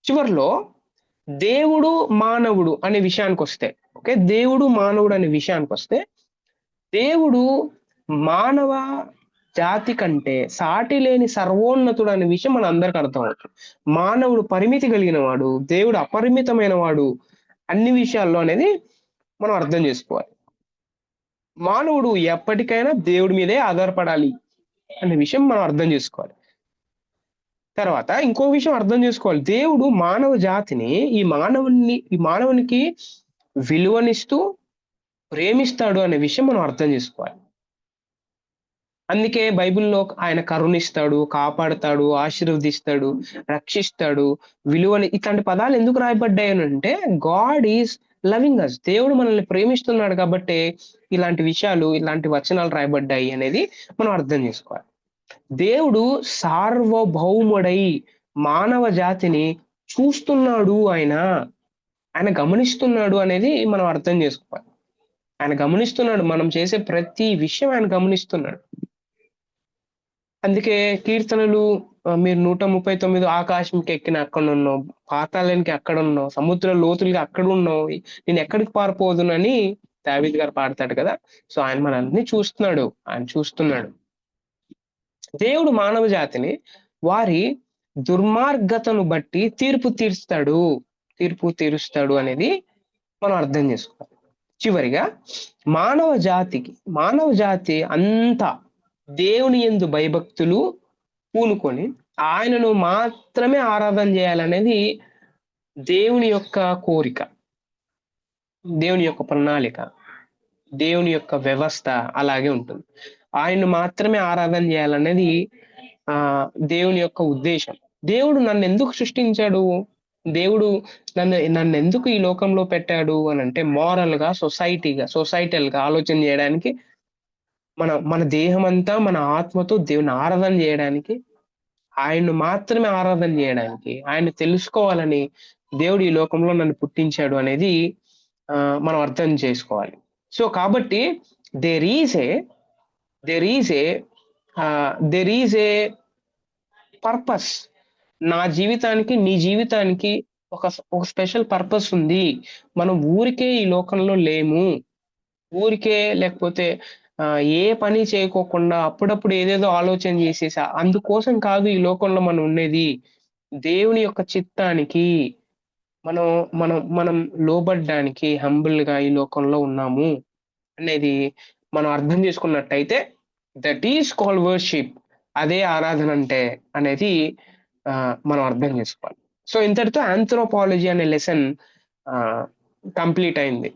చివర్లో దేవుడు మానవుడు అనే విషయానికి వస్తే, ఓకే, దేవుడు మానవుడు అనే విషయానికి వస్తే, దేవుడు మానవ జాతి కంటే సాటి లేని సర్వోన్నతుడు అనే విషయం మన అందరికి అర్థమవుతుంది. మానవుడు పరిమితి కలిగిన వాడు, దేవుడు అపరిమితమైన వాడు అన్ని విషయాల్లో అనేది మనం అర్థం చేసుకోవాలి. మానవుడు ఎప్పటికైనా దేవుడి మీదే ఆధారపడాలి అనే విషయం మనం అర్థం చేసుకోవాలి. తర్వాత ఇంకో విషయం అర్థం చేసుకోవాలి, దేవుడు మానవ జాతిని ఈ మానవునికి విలువనిస్తూ ప్రేమిస్తాడు అనే విషయం మనం అర్థం చేసుకోవాలి. అందుకే బైబిల్లో ఆయన కరుణిస్తాడు, కాపాడుతాడు, ఆశీర్వదిస్తాడు, రక్షిస్తాడు, విలువని, ఇట్లాంటి పదాలు ఎందుకు రాయబడ్డాయి అంటే గాడ్ ఈజ్ లవింగ్ అస్, దేవుడు మనల్ని ప్రేమిస్తున్నాడు కాబట్టి ఇలాంటి విషయాలు, ఇలాంటి వచనాలు రాయబడ్డాయి అనేది మనం అర్థం చేసుకోవాలి. దేవుడు సార్వభౌముడై మానవ జాతిని చూస్తున్నాడు, ఆయన గమనిస్తున్నాడు అనేది మనం అర్థం చేసుకోవాలి. ఆయన గమనిస్తున్నాడు, మనం చేసే ప్రతి విషయం ఆయన గమనిస్తున్నాడు. అందుకే కీర్తనలు మీరు 139 ఆకాశంకి ఎక్కిన అక్కడ ఉన్నావు, పాతాళానికి అక్కడ ఉన్నావు, సముద్ర లోతులకి అక్కడ ఉన్నావు, నేను ఎక్కడికి పారిపోదునని దావీదు గారు పాడతాడు కదా. సో ఆయన మనల్ని చూస్తున్నాడు, ఆయన చూస్తున్నాడు. దేవుడు మానవ జాతిని వారి దుర్మార్గతను బట్టి తీర్పు తీరుస్తాడు అనేది మనం అర్థం చేసుకోవాలి. చివరిగా మానవ జాతి అంతా దేవుని యందు భయభక్తులు పూనుకొని ఆయనను మాత్రమే ఆరాధన చేయాలనేది దేవుని యొక్క కోరిక, దేవుని యొక్క ప్రణాళిక, దేవుని యొక్క వ్యవస్థ అలాగే ఉంటుంది. ఆయన్ను మాత్రమే ఆరాధన చేయాలనేది దేవుని యొక్క ఉద్దేశం. దేవుడు నన్ను ఎందుకు సృష్టించాడు, దేవుడు నన్ను ఎందుకు ఈ లోకంలో పెట్టాడు అని అంటే మోరల్ గా, సొసైటల్ గా ఆలోచన చేయడానికి, మన దేహం అంతా మన ఆత్మతో దేవుని ఆరాధన చేయడానికి, ఆయన్ను మాత్రమే ఆరాధన చేయడానికి, ఆయన తెలుసుకోవాలని దేవుడు ఈ లోకంలో నన్ను పుట్టించాడు అనేది మనం అర్థం చేసుకోవాలి. సో కాబట్టి దేర్ ఈజ్ ఏ పర్పస్. నా జీవితానికి, నీ జీవితానికి ఒక స్పెషల్ పర్పస్ ఉంది. మనం ఊరికే ఈ లోకంలో లేము, ఊరికే లేకపోతే ఏ పని చేయకోకుండా అప్పుడప్పుడు ఏదేదో ఆలోచన చేసేసా అందుకోసం కాదు ఈ లోకంలో మనం ఉండేది. దేవుని యొక్క చిత్తానికి మనం లోబడ్డానికి హంబుల్ గా ఈ లోకంలో ఉన్నాము అనేది మనం అర్థం చేసుకున్నట్టయితే దట్ ఈస్ కాల్డ్ వర్షిప్. అదే ఆరాధన అంటే అనేది మనం అర్థం చేసుకోవాలి. సో ఇంతటితో ఆంథ్రోపాలజీ అనే లెసన్ కంప్లీట్ అయింది.